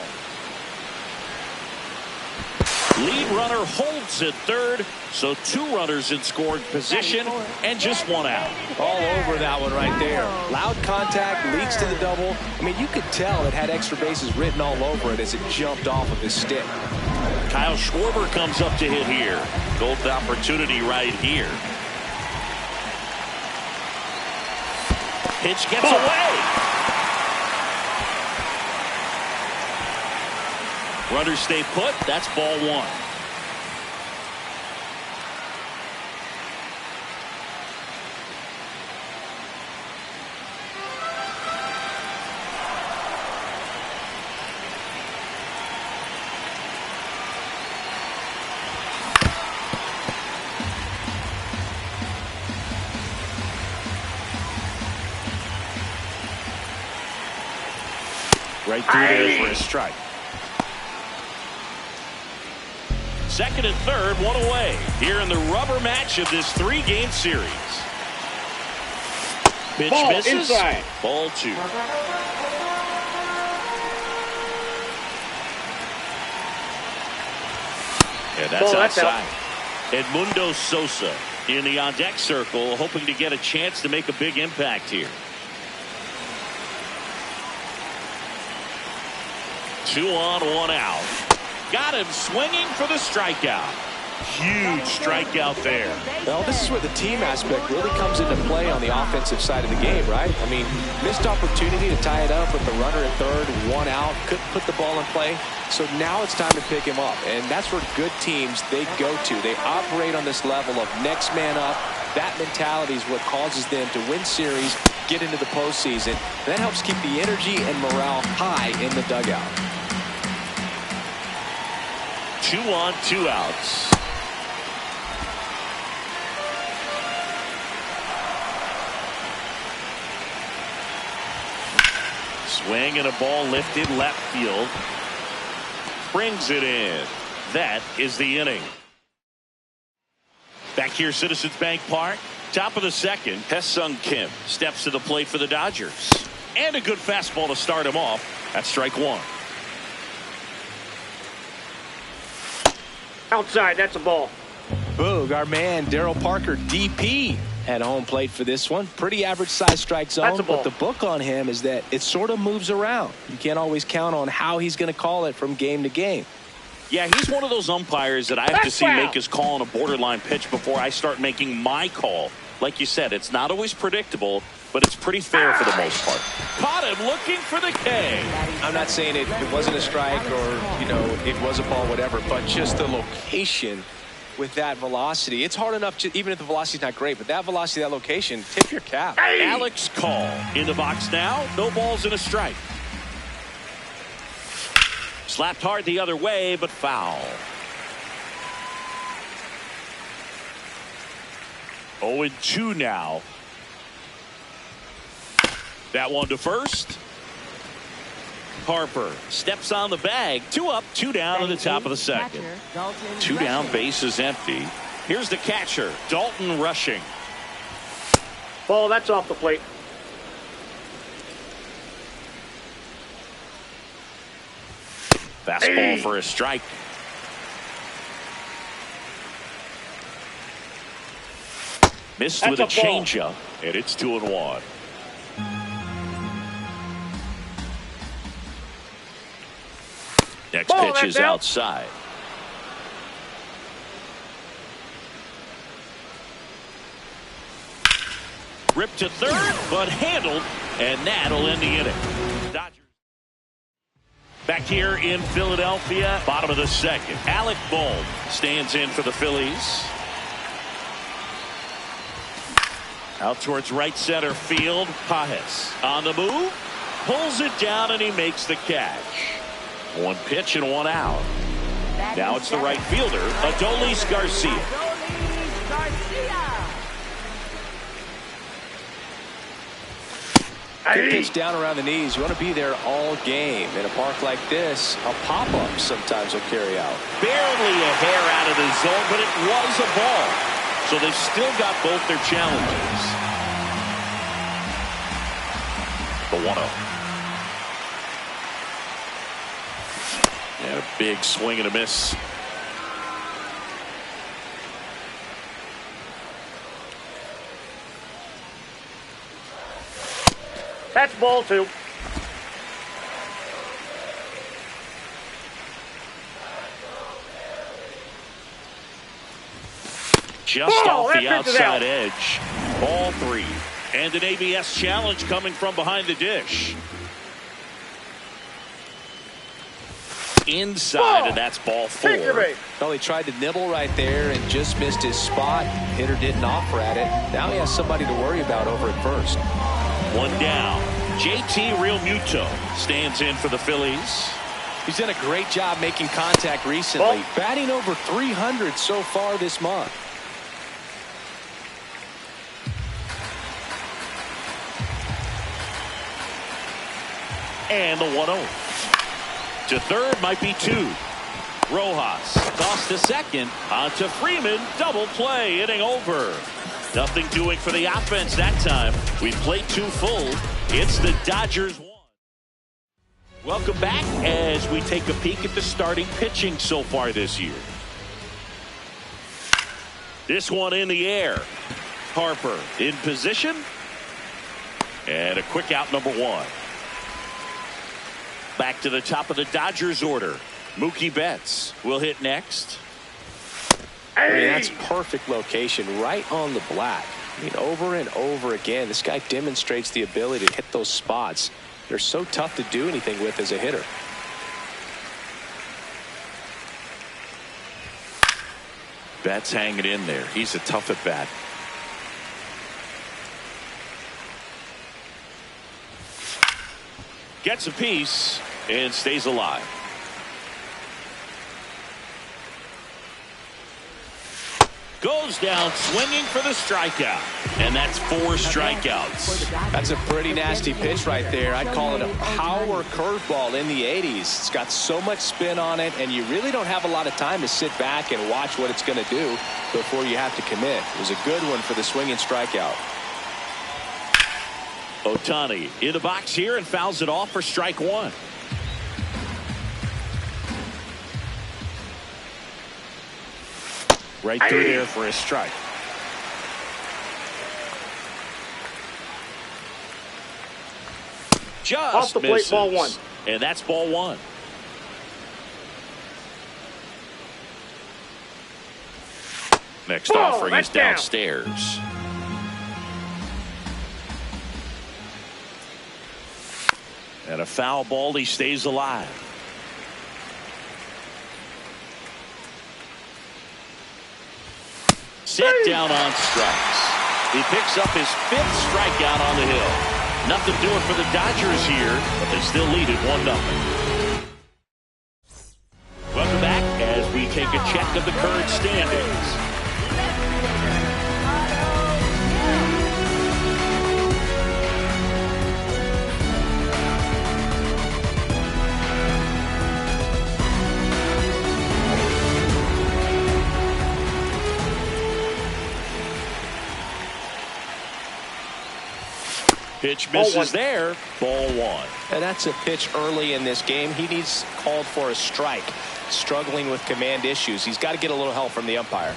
Lead runner holds at third, so 2 runners in scoring position and just 1 out. All over that one right there. Loud contact leads to the double. I mean, you could tell it had extra bases written all over it as it jumped off of his stick. Kyle Schwarber comes up to hit here. Golden opportunity right here. Pitch gets away. Runners stay put. That's ball 1. Right through there for a strike. Second and third, one away here in the rubber match of this 3-game series. Pitch Ball misses. inside. Ball 2. And that's outside. Edmundo Sosa in the on-deck circle, hoping to get a chance to make a big impact here. 2 on, 1 out. Got him swinging for the strikeout. Huge strikeout there. Well, this is where the team aspect really comes into play on the offensive side of the game, right? I mean, missed opportunity to tie it up with the runner at third, 1 out, couldn't put the ball in play. So now it's time to pick him up, and that's where good teams, they go to. They operate on this level of next man up. That mentality is what causes them to win series, get into the postseason. That helps keep the energy and morale high in the dugout. 2 on, 2 outs. Swing and a ball lifted left field. Brings it in. That is the inning. Back here, Citizens Bank Park. Top of the second, Hesung Kim steps to the plate for the Dodgers. And a good fastball to start him off. That's strike 1. Outside, that's a ball. Boog, our man Darryl Parker, DP, at home plate for this one. Pretty average size strike zone, but the book on him is that it sort of moves around. You can't always count on how he's going to call it from game to game. Yeah, he's one of those umpires that I have to see make his call on a borderline pitch before I start making my call. Like you said, it's not always predictable, but it's pretty fair for the most part. Caught him looking for the K. I'm not saying it wasn't a strike or, you know, it was a ball, whatever, but just the location with that velocity. It's hard enough, even if the velocity's not great, but that velocity, that location, tip your cap. Alex Call in the box now. No balls and a strike. Slapped hard the other way, but foul. 0-2 now. That one to first. Harper steps on the bag. 2 up, 2 down to the top of the second. 2 down, base is empty. Here's the catcher, Dalton rushing. Ball, that's off the plate. Fastball for a strike. Missed with a changeup, and it's 2-1. Next pitch is outside. Ripped to third, but handled, and that'll end the inning. Dodgers. Back here in Philadelphia, bottom of the second. Alec Bohm stands in for the Phillies. Out towards right center field. Pajes on the move. Pulls it down, and he makes the catch. 1 pitch and 1 out. Now it's the right fielder, Adolis Garcia. Good pitch down around the knees. You want to be there all game. In a park like this, a pop-up sometimes will carry out. Barely a hair out of the zone, but it was a ball. So they've still got both their challenges. The 1-0. And a big swing and a miss. That's ball 2. Just off the outside edge. Ball 3. And an ABS challenge coming from behind the dish. Inside, and that's ball 4. Well, he tried to nibble right there and just missed his spot. Hitter didn't offer at it. Now he has somebody to worry about over at first. 1 down. JT Realmuto stands in for the Phillies. He's done a great job making contact recently. Batting over 300 so far this month. And the 1-0. To third might be 2. Rojas tossed to second. On to Freeman. Double play. Inning over. Nothing doing for the offense that time. We played 2 full. It's the Dodgers 1. Welcome back as we take a peek at the starting pitching so far this year. This one in the air. Harper in position. And a quick out, number 1. Back to the top of the Dodgers order. Mookie Betts will hit next. I mean, that's perfect location, right on the black. I mean, over and over again, this guy demonstrates the ability to hit those spots. They're so tough to do anything with as a hitter. Betts hanging in there. He's a tough at bat. Gets a piece and stays alive. Goes down swinging for the strikeout. And that's 4 strikeouts. That's a pretty nasty pitch right there. I'd call it a power curveball in the 80s. It's got so much spin on it, and you really don't have a lot of time to sit back and watch what it's going to do before you have to commit. It was a good one for the swinging strikeout. Ohtani in the box here and fouls it off for strike 1. Right through there for a strike. Just off the plate, misses. ball 1. And that's ball 1. Next offering is downstairs. And a foul ball. He stays alive. Sit down on strikes. He picks up his 5th strikeout on the hill. Nothing doing for the Dodgers here, but they still lead it 1-0. Welcome back as we take a check of the current standings. Pitch misses there. Ball 1. And that's a pitch early in this game. He needs called for a strike. Struggling with command issues. He's got to get a little help from the umpire.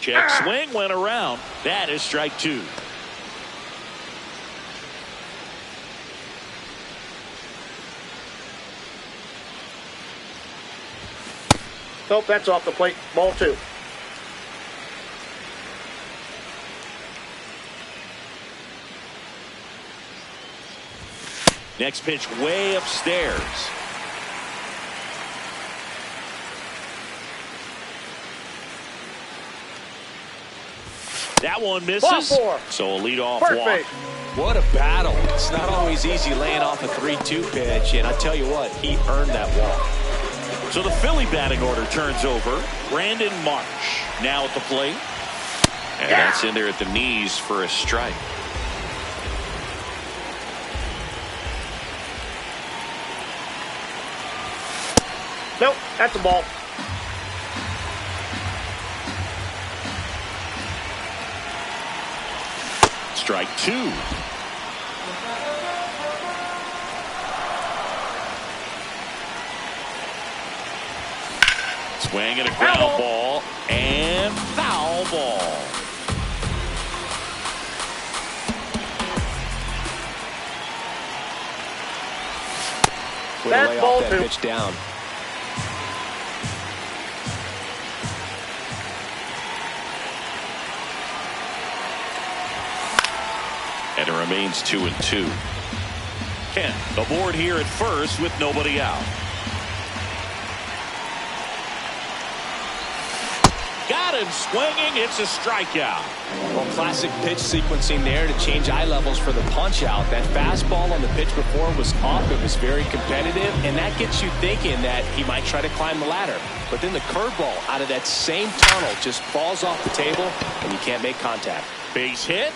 Check swing went around. That is strike 2. Nope, that's off the plate. Ball 2. Next pitch way upstairs. That one misses. Ball 4. So a leadoff Perfect. walk. What a battle. It's not always easy laying off a 3-2 pitch, and I tell you what, he earned that walk. So the Philly batting order turns over. Brandon Marsh now at the plate. And that's in there at the knees for a strike. Nope, that's a ball. Strike 2. Swing and a ground ball and foul ball. Way to lay off that pitch down. And it remains 2-2. Kent aboard here at first with nobody out. Got him swinging. It's a strikeout. Well, classic pitch sequencing there to change eye levels for the punch out. That fastball on the pitch before was up. It was very competitive, and that gets you thinking that he might try to climb the ladder. But then the curveball out of that same tunnel just falls off the table, and you can't make contact. Base hit.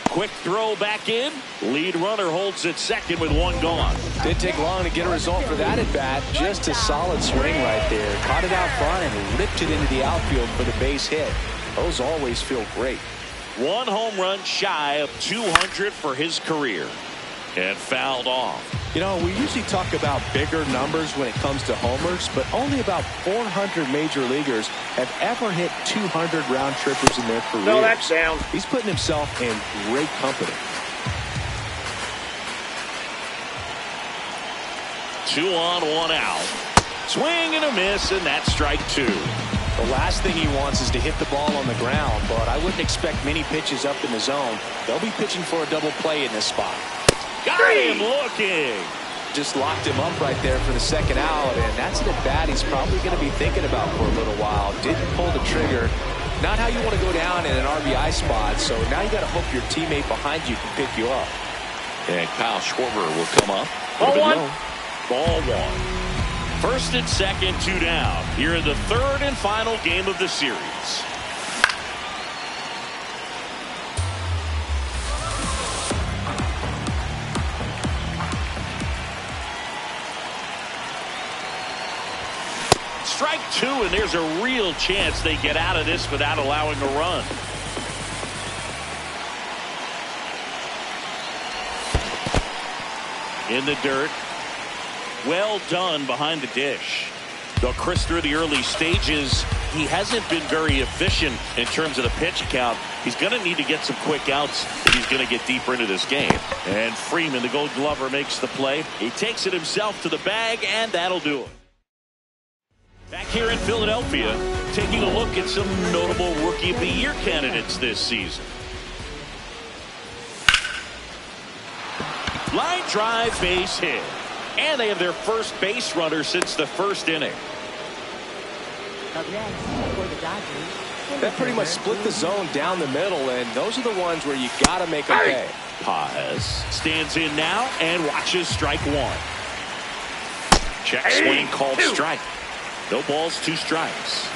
Quick throw back in. Lead runner holds at second with one gone. Didn't take long to get a result for that at bat. Just a solid swing right there. Caught it out front and ripped it into the outfield for the base hit. Those always feel great. One home run shy of 200 for his career. And fouled off. You know, we usually talk about bigger numbers when it comes to homers, but only about 400 major leaguers have ever hit 200 round trippers in their career. No, that's down. He's putting himself in great company. 2 on, 1 out. Swing and a miss, and that's strike 2. The last thing he wants is to hit the ball on the ground, but I wouldn't expect many pitches up in the zone. They'll be pitching for a double play in this spot. Got him looking. Just locked him up right there for the second out, and that's an at-bat he's probably going to be thinking about for a little while. Didn't pull the trigger. Not how you want to go down in an RBI spot, so now you got to hope your teammate behind you can pick you up. And Kyle Schwarber will come up. Ball one. Ball one. First and second, 2 down. Here in the third and final game of the series. Strike 2, and there's a real chance they get out of this without allowing a run. In the dirt. Well done behind the dish. Though Chris, through the early stages, he hasn't been very efficient in terms of the pitch count. He's going to need to get some quick outs if he's going to get deeper into this game. And Freeman, the Gold Glover, makes the play. He takes it himself to the bag, and that'll do it. Back here in Philadelphia, taking a look at some notable Rookie of the Year candidates this season. Line drive, base hit. And they have their first base runner since the first inning. Up next, for the Dodgers. That pretty much split the zone down the middle, and those are the ones where you got to make them pay. Paz stands in now and watches strike 1. Check swing called strike. No balls, 2 strikes.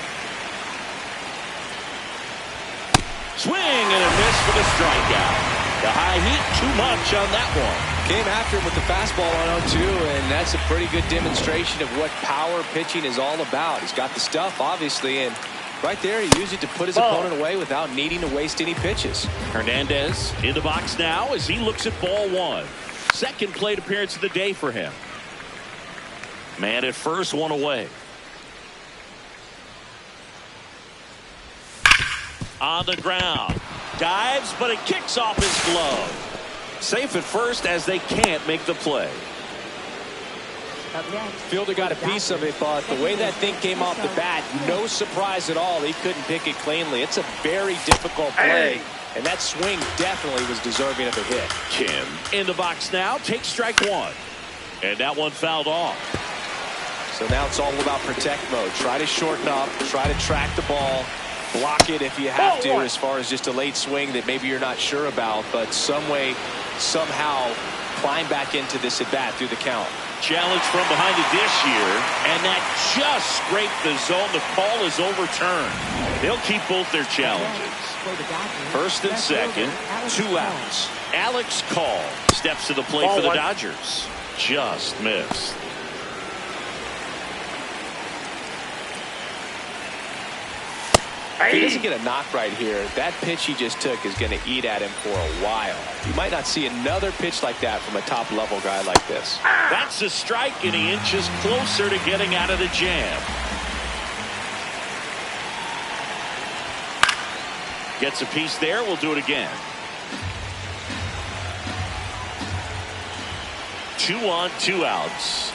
Swing and a miss for the strikeout. The high heat, too much on that one. Came after him with the fastball on 0-2, and that's a pretty good demonstration of what power pitching is all about. He's got the stuff, obviously, and right there he used it to put his opponent away without needing to waste any pitches. Hernandez in the box now as he looks at ball 1. Second plate appearance of the day for him. Man at first, 1 away. On the ground. Dives, but it kicks off his glove. Safe at first as they can't make the play. Up next. Fielder got a piece of it, but the way that thing came off the bat, no surprise at all. He couldn't pick it cleanly. It's a very difficult play, and that swing definitely was deserving of a hit. Kim in the box now, takes strike 1. And that one fouled off. So now it's all about protect mode. Try to shorten up, try to track the ball. Block it if you have to, as far as just a late swing that maybe you're not sure about, but some way, somehow climb back into this at bat through the count. Challenge from behind the dish here, and that just scraped the zone. The call is overturned. They'll keep both their challenges. First and second, 2 outs. Alex Call steps to the plate for the Dodgers. Just missed. If he doesn't get a knock right here, that pitch he just took is going to eat at him for a while. You might not see another pitch like that from a top-level guy like this. That's a strike, and he inches closer to getting out of the jam. Gets a piece there. We'll do it again. 2 on, 2 outs.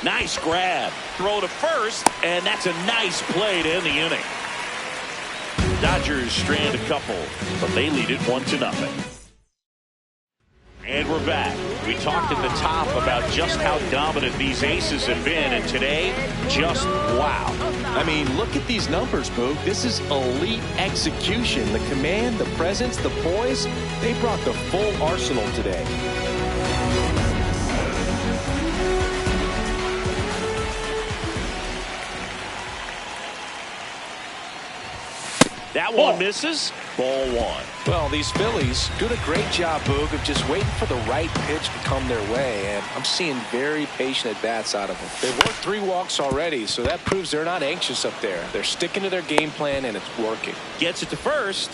Nice grab. Throw to first, and that's a nice play to end the inning. Dodgers strand a couple, but they lead it 1-0. And we're back. We talked at the top about just how dominant these aces have been, and today, just wow. I mean, look at these numbers, Boog. This is elite execution. The command, the presence, the poise, they brought the full arsenal today. That one misses. Ball one. Well, these Phillies doing a great job, Boog, of just waiting for the right pitch to come their way, and I'm seeing very patient at-bats out of them. They've worked 3 walks already, so that proves they're not anxious up there. They're sticking to their game plan, and it's working. Gets it to first.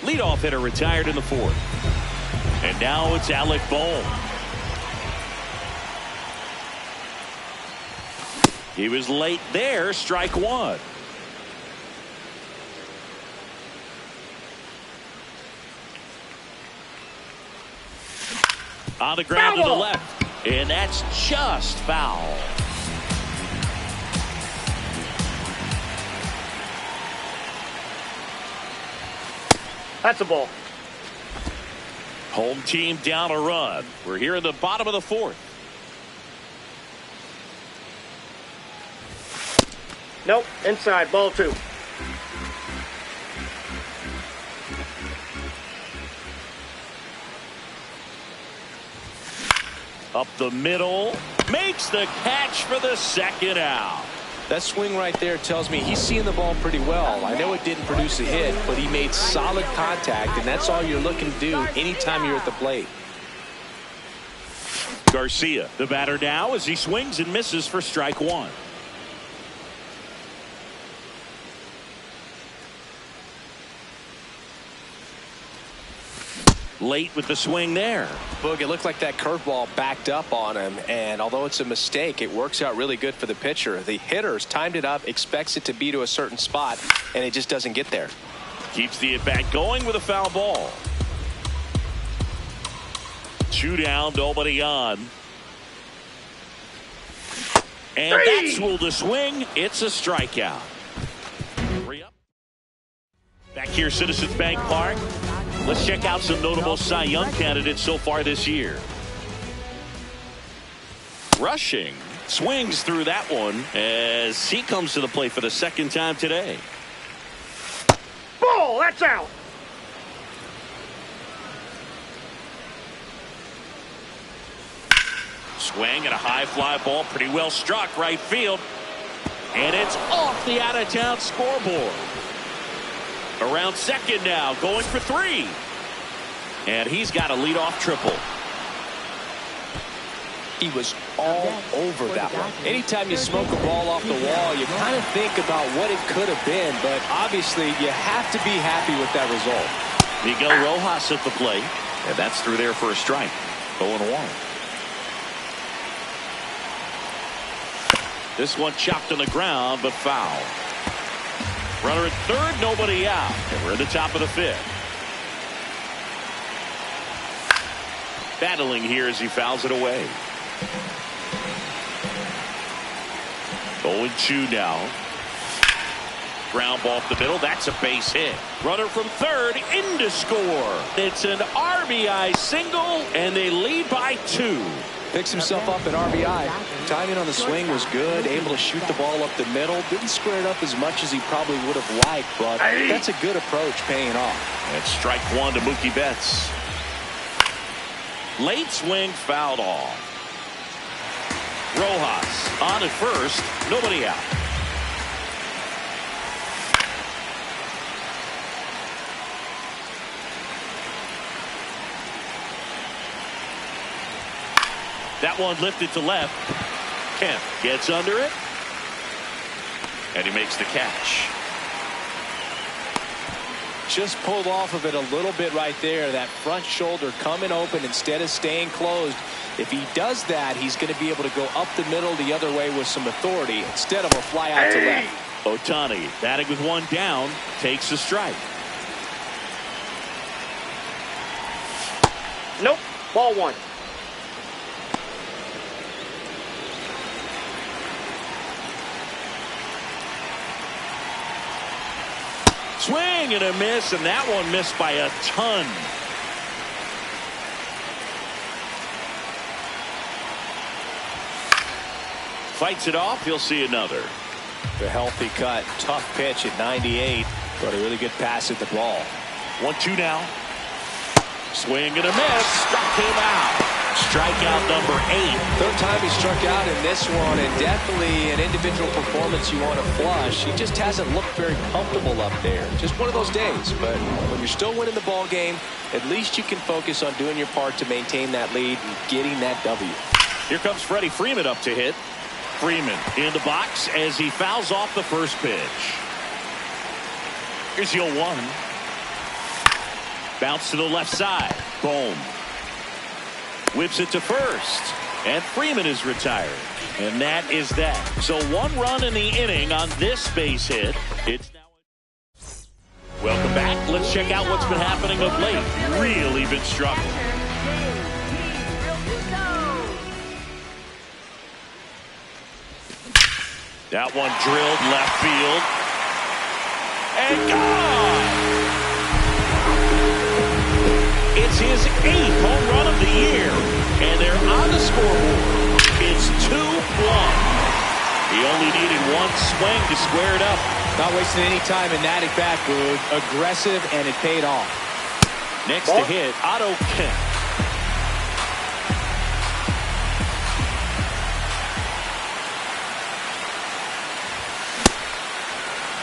Leadoff hitter retired in the 4th. And now it's Alec Bohm. He was late there. Strike one. On the ground to the left, and that's just foul. That's a ball. Home team down a run. We're here in the bottom of the 4th. Nope, inside, ball 2. Up the middle, makes the catch for the 2nd out. That swing right there tells me he's seeing the ball pretty well. I know it didn't produce a hit, but he made solid contact, and that's all you're looking to do anytime you're at the plate. Garcia, the batter now, as he swings and misses for strike one. Late with the swing there. Boog, it looked like that curveball backed up on him, and although it's a mistake, it works out really good for the pitcher. The hitter's timed it up, expects it to be to a certain spot, and it just doesn't get there. Keeps the at-bat going with a foul ball. 2 down, nobody on. And that's ruled a swing. It's a strikeout. 3 up. Back here, Citizens Bank Park. Let's check out some notable Cy Young candidates so far this year. Rushing swings through that one as he comes to the plate for the 2nd time today. Ball, that's out. Swing and a high fly ball, pretty well struck right field. And it's off the out-of-town scoreboard. Around 2nd now, going for 3. And he's got a leadoff triple. He was all over that one. Anytime you smoke a ball off the wall, you kind of think about what it could have been, but obviously you have to be happy with that result. Miguel Rojas at the plate, and that's through there for a strike. 0-1. This one chopped on the ground, but foul. Runner at 3rd, nobody out. And we're at the top of the 5th. Battling here as he fouls it away. 0-2 now. Ground ball up the middle. That's a base hit. Runner from 3rd in to score. It's an RBI single, and they lead by 2. Picks himself up at RBI. Timing on the swing was good. Able to shoot the ball up the middle. Didn't square it up as much as he probably would have liked, but that's a good approach paying off. And strike one to Mookie Betts. Late swing fouled off. Rojas on at 1st. Nobody out. That one lifted to left. Kemp gets under it. And he makes the catch. Just pulled off of it a little bit right there. That front shoulder coming open instead of staying closed. If he does that, he's going to be able to go up the middle the other way with some authority instead of a fly out to left. Ohtani batting with 1 down, takes a strike. Nope, ball 1. Swing and a miss, and that one missed by a ton. Fights it off. He'll see another. The healthy cut. Tough pitch at 98, but a really good pass at the ball. 1-2 now. Swing and a miss. Struck him out. Strikeout number 8. Third time he struck out in this one, and definitely an individual performance you want to flush. He just hasn't looked very comfortable up there. Just one of those days. But when you're still winning the ball game, at least you can focus on doing your part to maintain that lead and getting that W. Here comes Freddie Freeman up to hit. Freeman in the box as he fouls off the first pitch. Here's 0-1. Bounce to the left side. Boom. Whips it to first. And Freeman is retired. And that is that. So 1 run in the inning on this base hit. It's now. Welcome back. Let's check out what's been happening of late. Really been struggling. That one drilled left field. And gone! It's his 8th home run of the year. And they're on the scoreboard. It's 2-1. He only needed 1 swing to square it up. Not wasting any time in that at bat, Boog. Aggressive, and it paid off. Next to hit, Otto Kemp.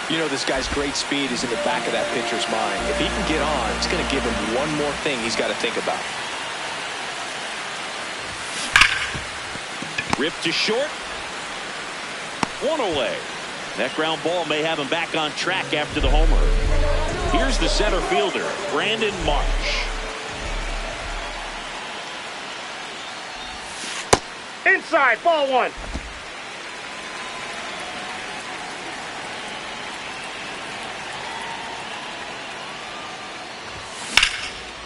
You know this guy's great speed is in the back of that pitcher's mind. If he can get on, it's going to give him one more thing he's got to think about. Ripped to short. 1 away. That ground ball may have him back on track after the homer. Here's the center fielder, Brandon Marsh. Inside, ball 1.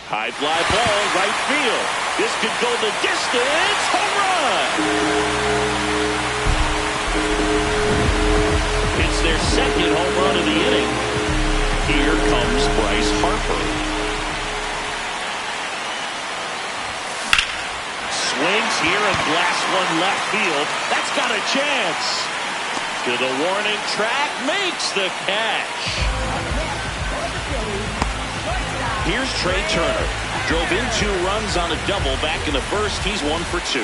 High fly ball, right field. This could go the distance. Home run! It's their 2nd home run of the inning. Here comes Bryce Harper. Swings here and blasts one left field. That's got a chance. To the warning track, makes the catch. Here's Trey Turner. Drove in 2 runs on a double back in the first. He's 1 for 2.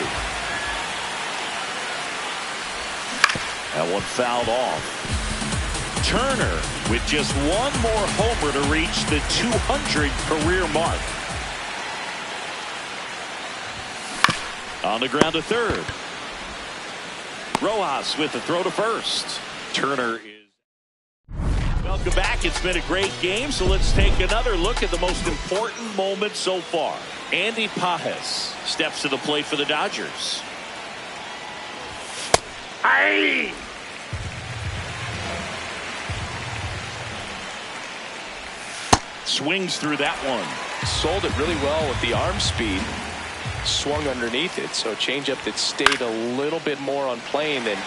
That one fouled off. Turner with just 1 more homer to reach the 200 career mark. On the ground to third. Rojas with the throw to first. Turner is. Welcome back. It's been a great game, so let's take another look at the most important moment so far. Andy Pages steps to the plate for the Dodgers. Aye! Swings through that one. Sold it really well with the arm speed. Swung underneath it, so a changeup that stayed a little bit more on plane than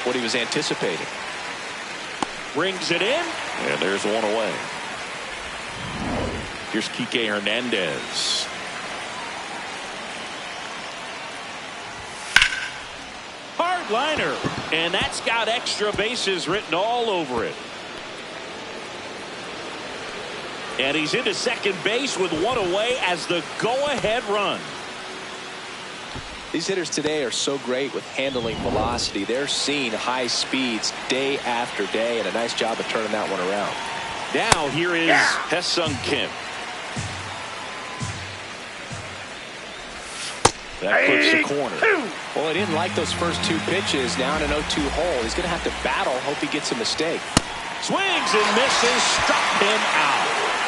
what he was anticipating. Brings it in, and there's 1 away. Here's Kike Hernandez. Hard liner, and that's got extra bases written all over it. And he's into second base with 1 away as the go-ahead run. These hitters today are so great with handling velocity. They're seeing high speeds day after day, and a nice job of turning that one around. Now here is Ha-Seong Kim. That puts the corner. Well, he didn't like those first 2 pitches. Now in an 0-2 hole, he's going to have to battle. Hope he gets a mistake. Swings and misses. Struck him out.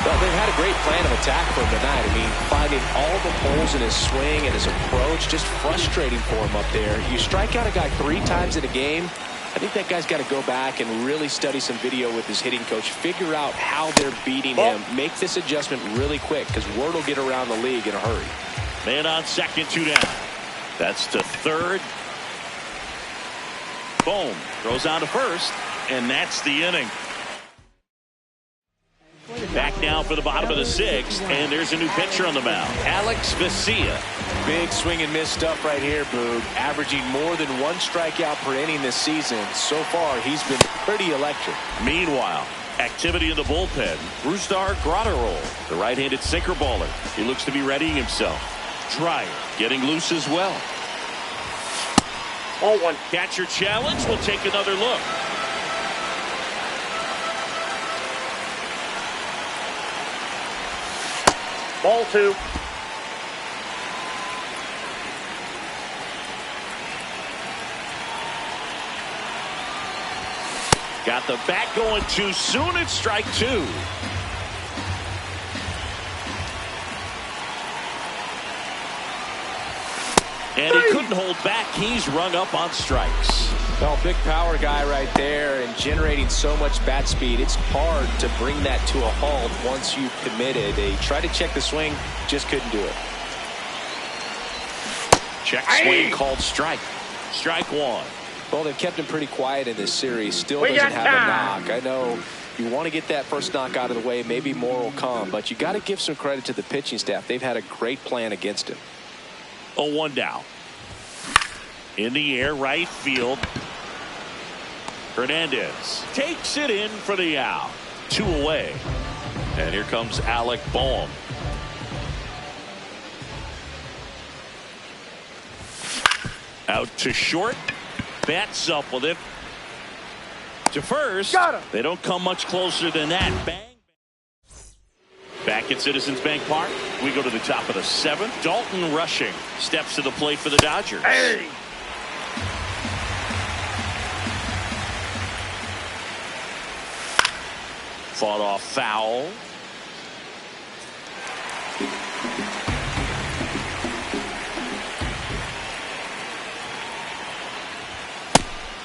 Well, they've had a great plan of attack for him tonight. I mean, finding all the holes in his swing and his approach, just frustrating for him up there. You strike out a guy 3 times in a game, I think that guy's got to go back and really study some video with his hitting coach, figure out how they're beating him, make this adjustment really quick, because word will get around the league in a hurry. Man on second, 2 down. That's to third. Boom. Throws on to first, and that's the inning. For the Back now for the bottom of the 6th, and there's a new pitcher on the mound, Alex Vesia. Big swing and miss stuff right here, Boog. Averaging more than 1 strikeout per inning this season. So far, he's been pretty electric. Meanwhile, activity in the bullpen. Brusdar Graterol, the right-handed sinker baller. He looks to be readying himself. Dryer getting loose as well. 0-1. Catcher challenge. We'll take another look. Ball 2. Got the bat going too soon. It's strike 2. And he couldn't hold back. He's rung up on strikes. Well, big power guy right there and generating so much bat speed. It's hard to bring that to a halt once you've committed. They tried to check the swing, just couldn't do it. Check swing called strike. Strike 1. Well, they've kept him pretty quiet in this series. Still doesn't have a knock. I know you want to get that first knock out of the way. Maybe more will come, but you got to give some credit to the pitching staff. They've had a great plan against him. 0-1 down. In the air, right field. Hernandez takes it in for the out. 2 away. And here comes Alec Boehm. Out to short. Bats up with it. To first. Got him. They don't come much closer than that. Bang. Back at Citizens Bank Park, we go to the top of the 7th. Dalton Rushing steps to the plate for the Dodgers. Hey. Fought off foul.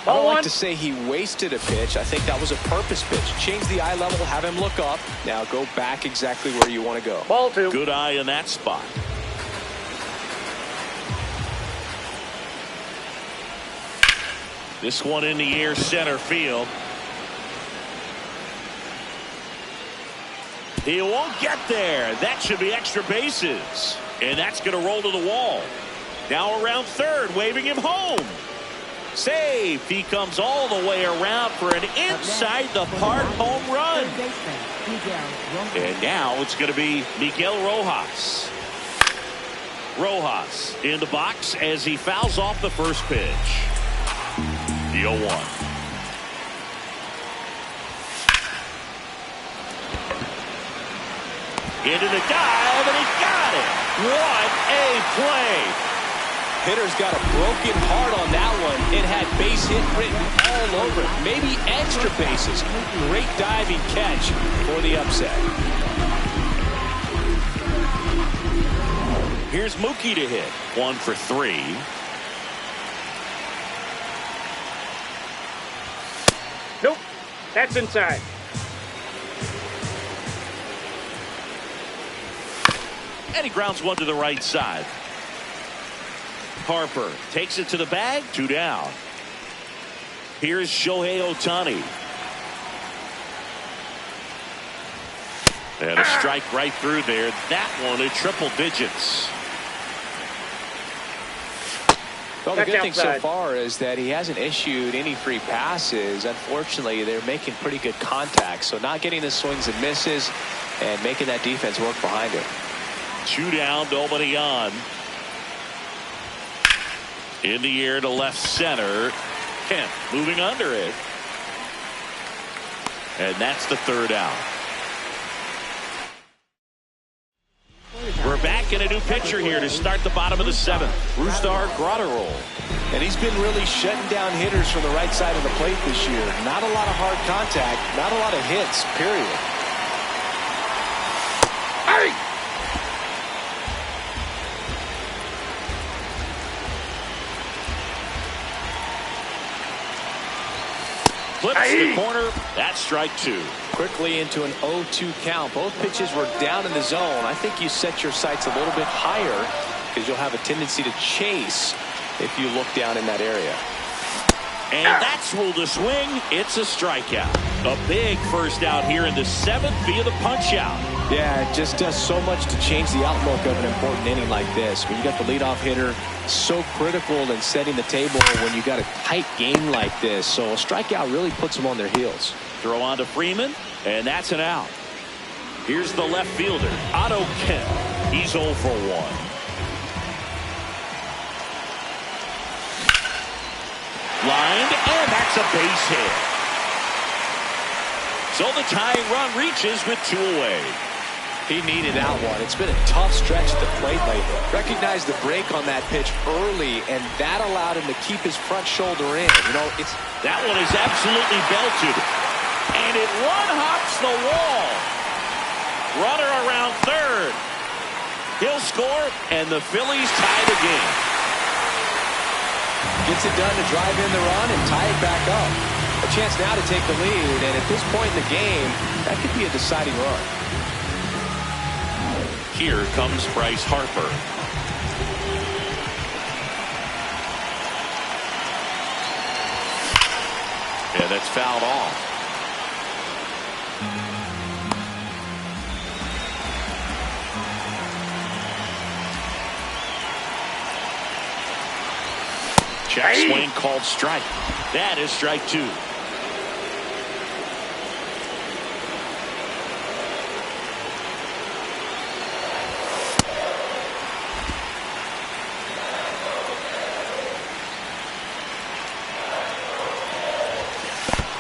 I don't like to say he wasted a pitch. I think that was a purpose pitch. Change the eye level, have him look up. Now go back exactly where you want to go. Ball 2. Good eye in that spot. This one in the air, center field. He won't get there. That should be extra bases. And that's going to roll to the wall. Now around third, waving him home. Save. He comes all the way around for an inside the park home run. And now it's going to be Miguel Rojas. Rojas in the box as he fouls off the first pitch. The 0-1. Into the dive, and he got it. What a play. Hitter's got a broken heart on that one. It had base hit written all over it. Maybe extra bases. Great diving catch for the upset. Here's Mookie to hit. 1 for 3. Nope. That's inside. And he grounds one to the right side. Harper takes it to the bag. 2 down. Here's Shohei Ohtani. And a strike right through there. That one in triple digits. Well, the good thing so far is that he hasn't issued any free passes. Unfortunately, they're making pretty good contact. So not getting the swings and misses and making that defense work behind him. 2 down, nobody on. In the air to left center. Kemp moving under it. And that's the 3rd out. We're back in a new pitcher here to start the bottom of the 7th. Brusdar Graterol. And he's been really shutting down hitters from the right side of the plate this year. Not a lot of hard contact, not a lot of hits, period. Hey! Flips the corner. That's strike 2. Quickly into an 0-2 count. Both pitches were down in the zone. I think you set your sights a little bit higher because you'll have a tendency to chase if you look down in that area. And that's ruled a swing. It's a strikeout. A big first out here in the 7th via the punch out. Yeah, it just does so much to change the outlook of an important inning like this. When you got the leadoff hitter, so critical in setting the table when you got a tight game like this. So a strikeout really puts them on their heels. Throw on to Freeman, and that's an out. Here's the left fielder, Otto Kemp. He's 0 for 1. Lined, and that's a base hit. So the tying run reaches with 2 away. He needed that one. It's been a tough stretch at the plate lately. Recognized the break on that pitch early, and that allowed him to keep his front shoulder in. You know, that one is absolutely belted, and it one-hops the wall. Runner around third. He'll score, and the Phillies tie the game. Gets it done to drive in the run and tie it back up. A chance now to take the lead, and at this point in the game, that could be a deciding run. Here comes Bryce Harper. Yeah, that's fouled off. Check swing called strike. That is strike 2.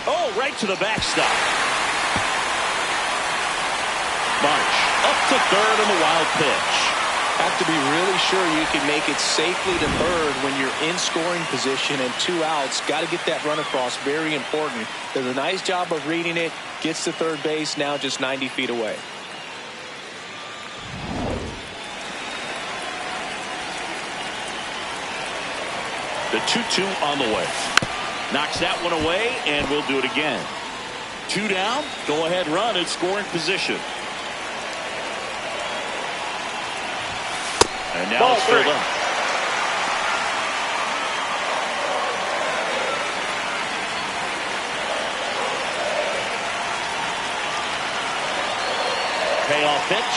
Oh, right to the backstop. March up to third on the wild pitch. Have to be really sure you can make it safely to third when you're in scoring position and 2 outs. Got to get that run across. Very important. Does a nice job of reading it. Gets to third base. Now just 90 feet away. The 2-2 on the way. Knocks that one away, and we'll do it again. 2 down. Go ahead run in scoring position. And now it's filled up. Payoff pitch.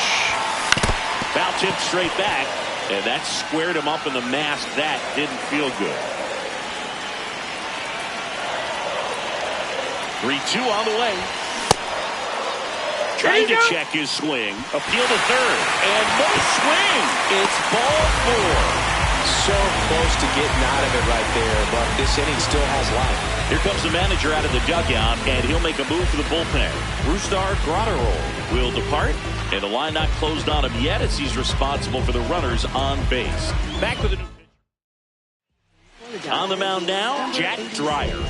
Foul tip straight back. And that squared him up in the mask. That didn't feel good. 3-2 on the way. Trying to check his swing. Appeal to third. And no swing. It's ball 4. So close to getting out of it right there, but this inning still has life. Here comes the manager out of the dugout, and he'll make a move for the bullpen. Brusdar Graterol will depart, and the line not closed on him yet as he's responsible for the runners on base. Back with a new pitcher. On the mound now, Jack Dreyer.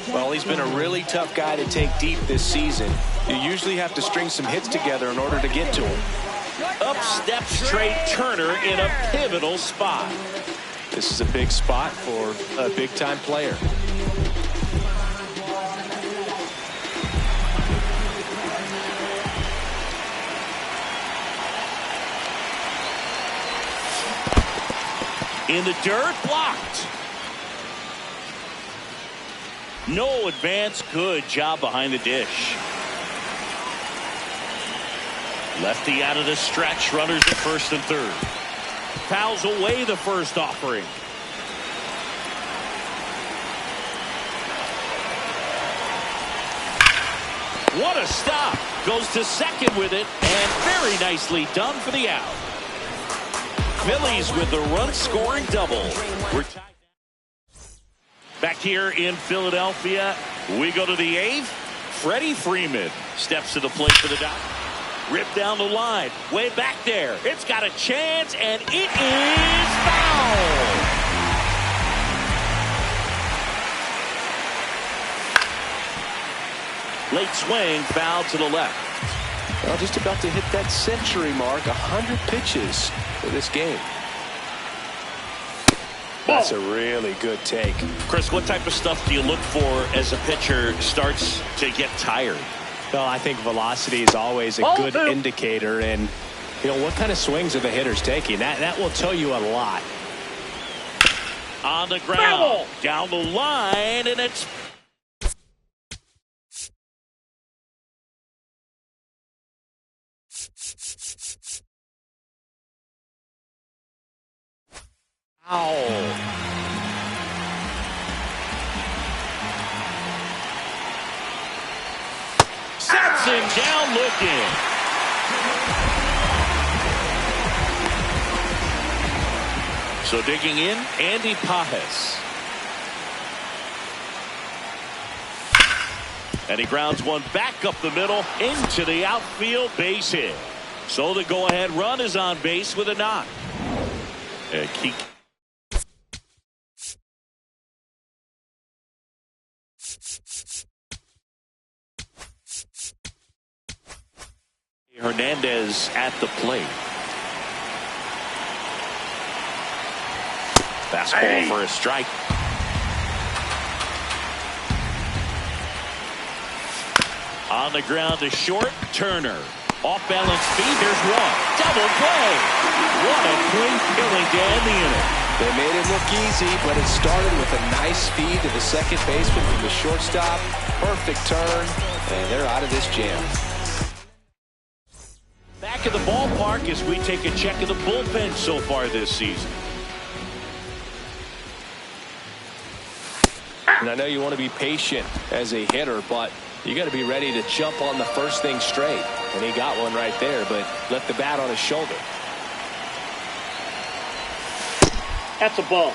Well, he's been a really tough guy to take deep this season. You usually have to string some hits together in order to get to him. Up steps Trey Turner in a pivotal spot. This is a big spot for a big-time player. In the dirt, blocked. No advance. Good job behind the dish. Lefty out of the stretch. Runners at first and third. Fouls away the first offering. What a stop. Goes to second with it, and very nicely done for the out. Phillies with the run-scoring double. We're tied. Back here in Philadelphia, we go to the 8th. Freddie Freeman steps to the plate for the Dodgers. Ripped down the line, way back there. It's got a chance, and it is foul. Late swing, foul to the left. Well, just about to hit that century mark. 100 pitches for this game. That's a really good take. Chris, what type of stuff do you look for as a pitcher starts to get tired? Well, I think velocity is always a good indicator, and you know what kind of swings are the hitters taking. That will tell you a lot. On the ground, down the line, and it's Ow. Sets him down looking. So digging in, Andy Pajes. And he grounds one back up the middle into the outfield, base hit. So the go-ahead run is on base with a knock. Hernandez at the plate. Fastball for a strike. On the ground to short, Turner. Off balance speed, there's one. Double play. What a clean killing to end the inning. They made it look easy, but it started with a nice feed to the second baseman from the shortstop. Perfect turn, and they're out of this jam. Back at the ballpark as we take a check of the bullpen so far this season. And I know you want to be patient as a hitter, but you got to be ready to jump on the first thing straight. And he got one right there, but left the bat on his shoulder. That's a ball.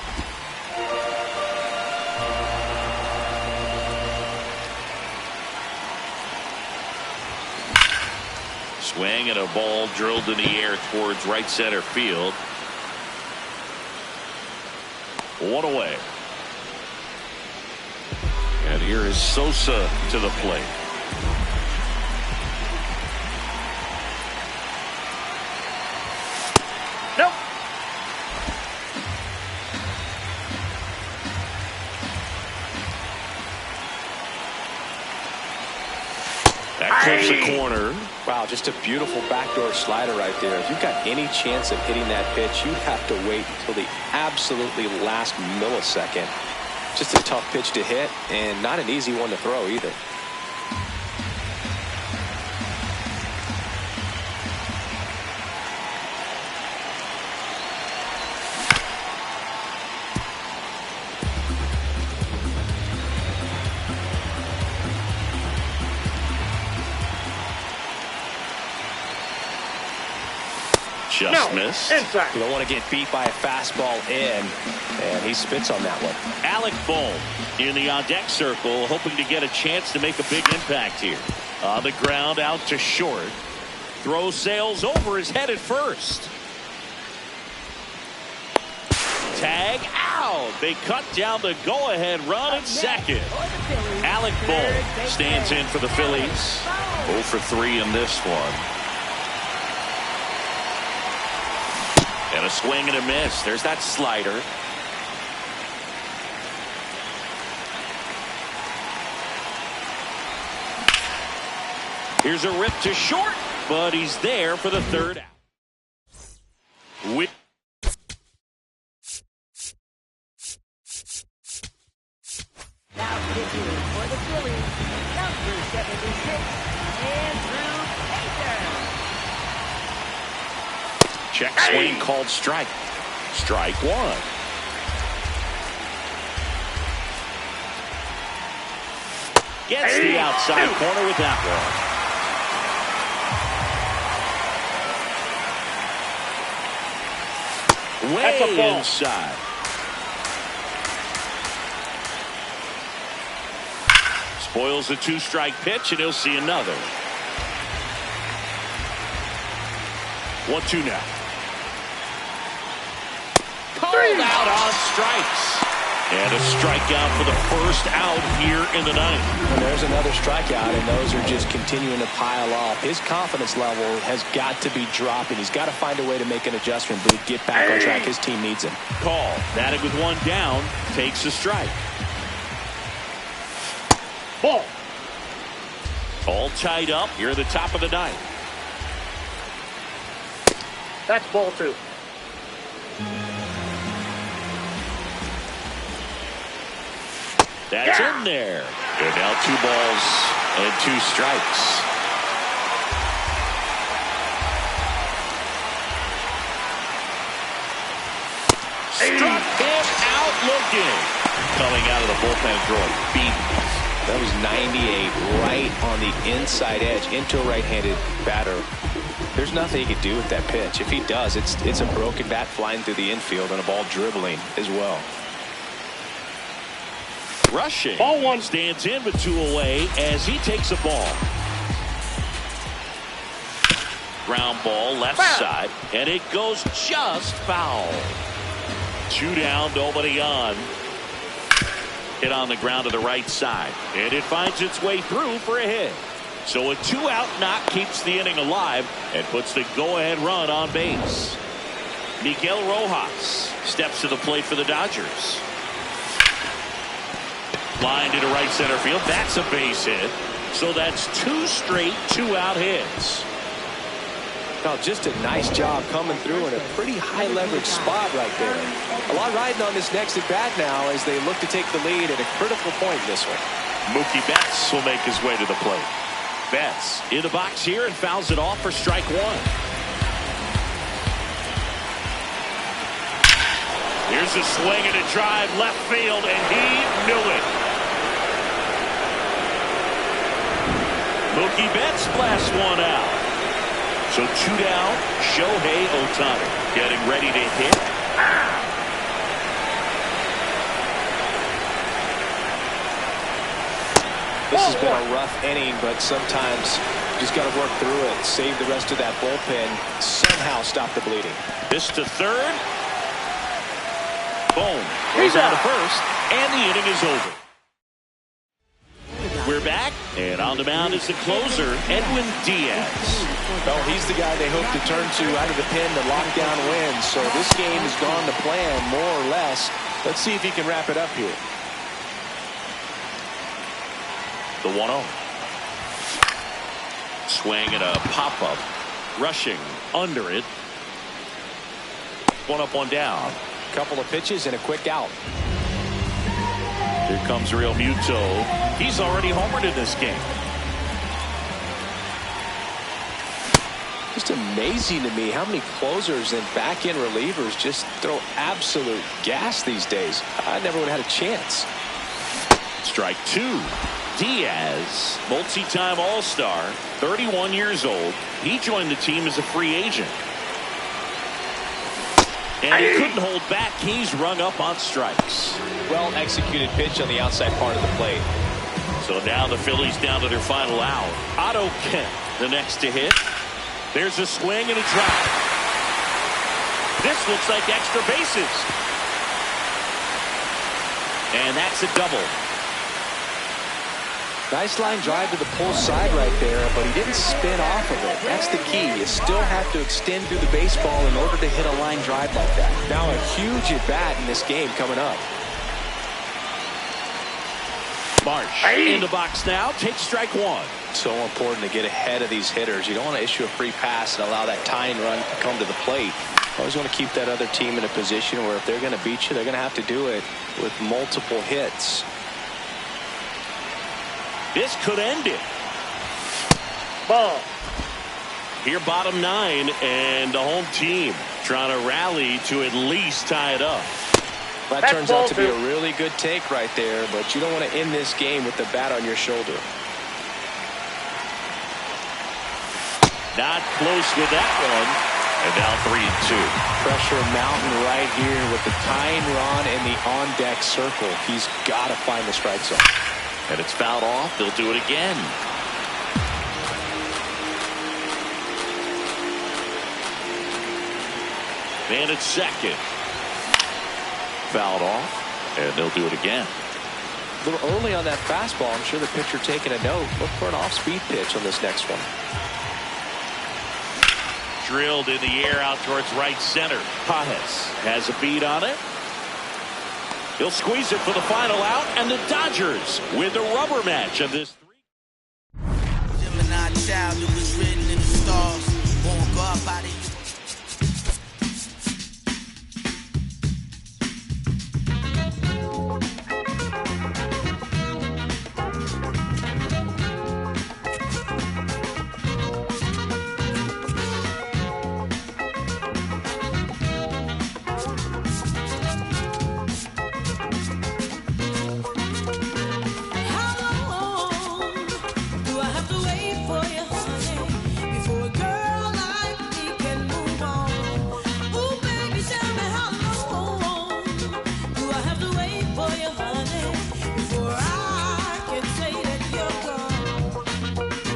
Swing and a ball drilled in the air towards right center field. One away. And here is Sosa to the plate. Nope. That clips the corner. Wow, just a beautiful backdoor slider right there. If you've got any chance of hitting that pitch, you have to wait until the absolutely last millisecond. Just a tough pitch to hit, and not an easy one to throw either. Just missed. Inside. You don't want to get beat by a fastball in, and he spits on that one. Alec Bohm in the on-deck circle, hoping to get a chance to make a big impact here. On the ground, out to short. Throw sails over his head at first. Tag out. They cut down the go-ahead run at second. Alec Bohm stands in for the Phillies. 0 for 3 in this one. And a swing and a miss. There's that slider. Here's a rip to short, but he's there for the third out. Now pitching for the Phillies, number 76, Andrew Painter. Check swing called strike. Strike one. Gets the outside corner with that one. Way inside. Spoils the 2-strike pitch, and he'll see another. 1-2 now. Called out on strikes. And a strikeout for the first out here in the ninth. And there's another strikeout, and those are just continuing to pile up. His confidence level has got to be dropping. He's got to find a way to make an adjustment, but get back on track. His team needs him. Call. Batting with one down. Takes a strike. Ball. All tied up here at the top of the ninth. That's ball 2. That's in there. They're now 2 balls and 2 strikes. struck him out looking. Coming out of the bullpen throwing beans. That was 98 right on the inside edge into a right-handed batter. There's nothing he could do with that pitch. If he does, it's a broken bat flying through the infield and a ball dribbling as well. Rushing. Ball one. Stands in with 2 away as he takes a ball. Ground ball left side, and it goes just foul. 2 down, nobody on. Hit on the ground to the right side, and it finds its way through for a hit. So a 2-out knock keeps the inning alive and puts the go-ahead run on base. Miguel Rojas steps to the plate for the Dodgers. Lined into right center field. That's a base hit. So that's 2 straight 2-out hits. Now, just a nice job coming through in a pretty high leverage spot right there. A lot riding on this next at bat now as they look to take the lead at a critical point in this one. Mookie Betts will make his way to the plate. Betts in the box here and fouls it off for strike 1. Here's a swing and a drive left field, and he knew it. Mookie Betts blasts one out. So 2 down, Shohei Ohtani getting ready to hit. This has been a rough inning, but sometimes you just got to work through it. Save the rest of that bullpen. Somehow stop the bleeding. This to third. Boom. Goes out of first, and the inning is over. We're back, and on the mound is the closer, Edwin Diaz. Well, he's the guy they hope to turn to out of the pen to lock down wins. So this game has gone to plan, more or less. Let's see if he can wrap it up here. The 1-0. Swing and a pop-up. Rushing under it. 1 up, 1 down. Couple of pitches and a quick out. Here comes Real Muto. He's already homered in this game. Just amazing to me how many closers and back-end relievers just throw absolute gas these days. I never would have had a chance. Strike 2. Diaz, multi-time All-Star, 31 years old. He joined the team as a free agent. And he couldn't hold back. He's rung up on strikes. Well executed pitch on the outside part of the plate. So now the Phillies down to their final out. Otto Kemp, the next to hit. There's a swing and a drive. This looks like extra bases. And that's a double. Nice line drive to the pull side right there, but he didn't spin off of it. That's the key. You still have to extend through the baseball in order to hit a line drive like that. Now a huge at-bat in this game coming up. Marsh in the box now. Takes strike 1. So important to get ahead of these hitters. You don't want to issue a free pass and allow that tying run to come to the plate. Always want to keep that other team in a position where if they're going to beat you, they're going to have to do it with multiple hits. This could end it. Ball. Here bottom 9, and the home team trying to rally to at least tie it up. That turns out to be a really good take right there, but you don't want to end this game with the bat on your shoulder. Not close with that one. And now 3-2. Pressure mountain right here with the tying run in the on-deck circle. He's got to find the strike zone. And it's fouled off. They'll do it again. And it's second. Fouled off. And they'll do it again. A little early on that fastball. I'm sure the pitcher taking a note. Look for an off-speed pitch on this next one. Drilled in the air out towards right center. Pajes has a beat on it. He'll squeeze it for the final out, and the Dodgers with the rubber match of this. Gemini child, it was written in the stars. Won't go up out of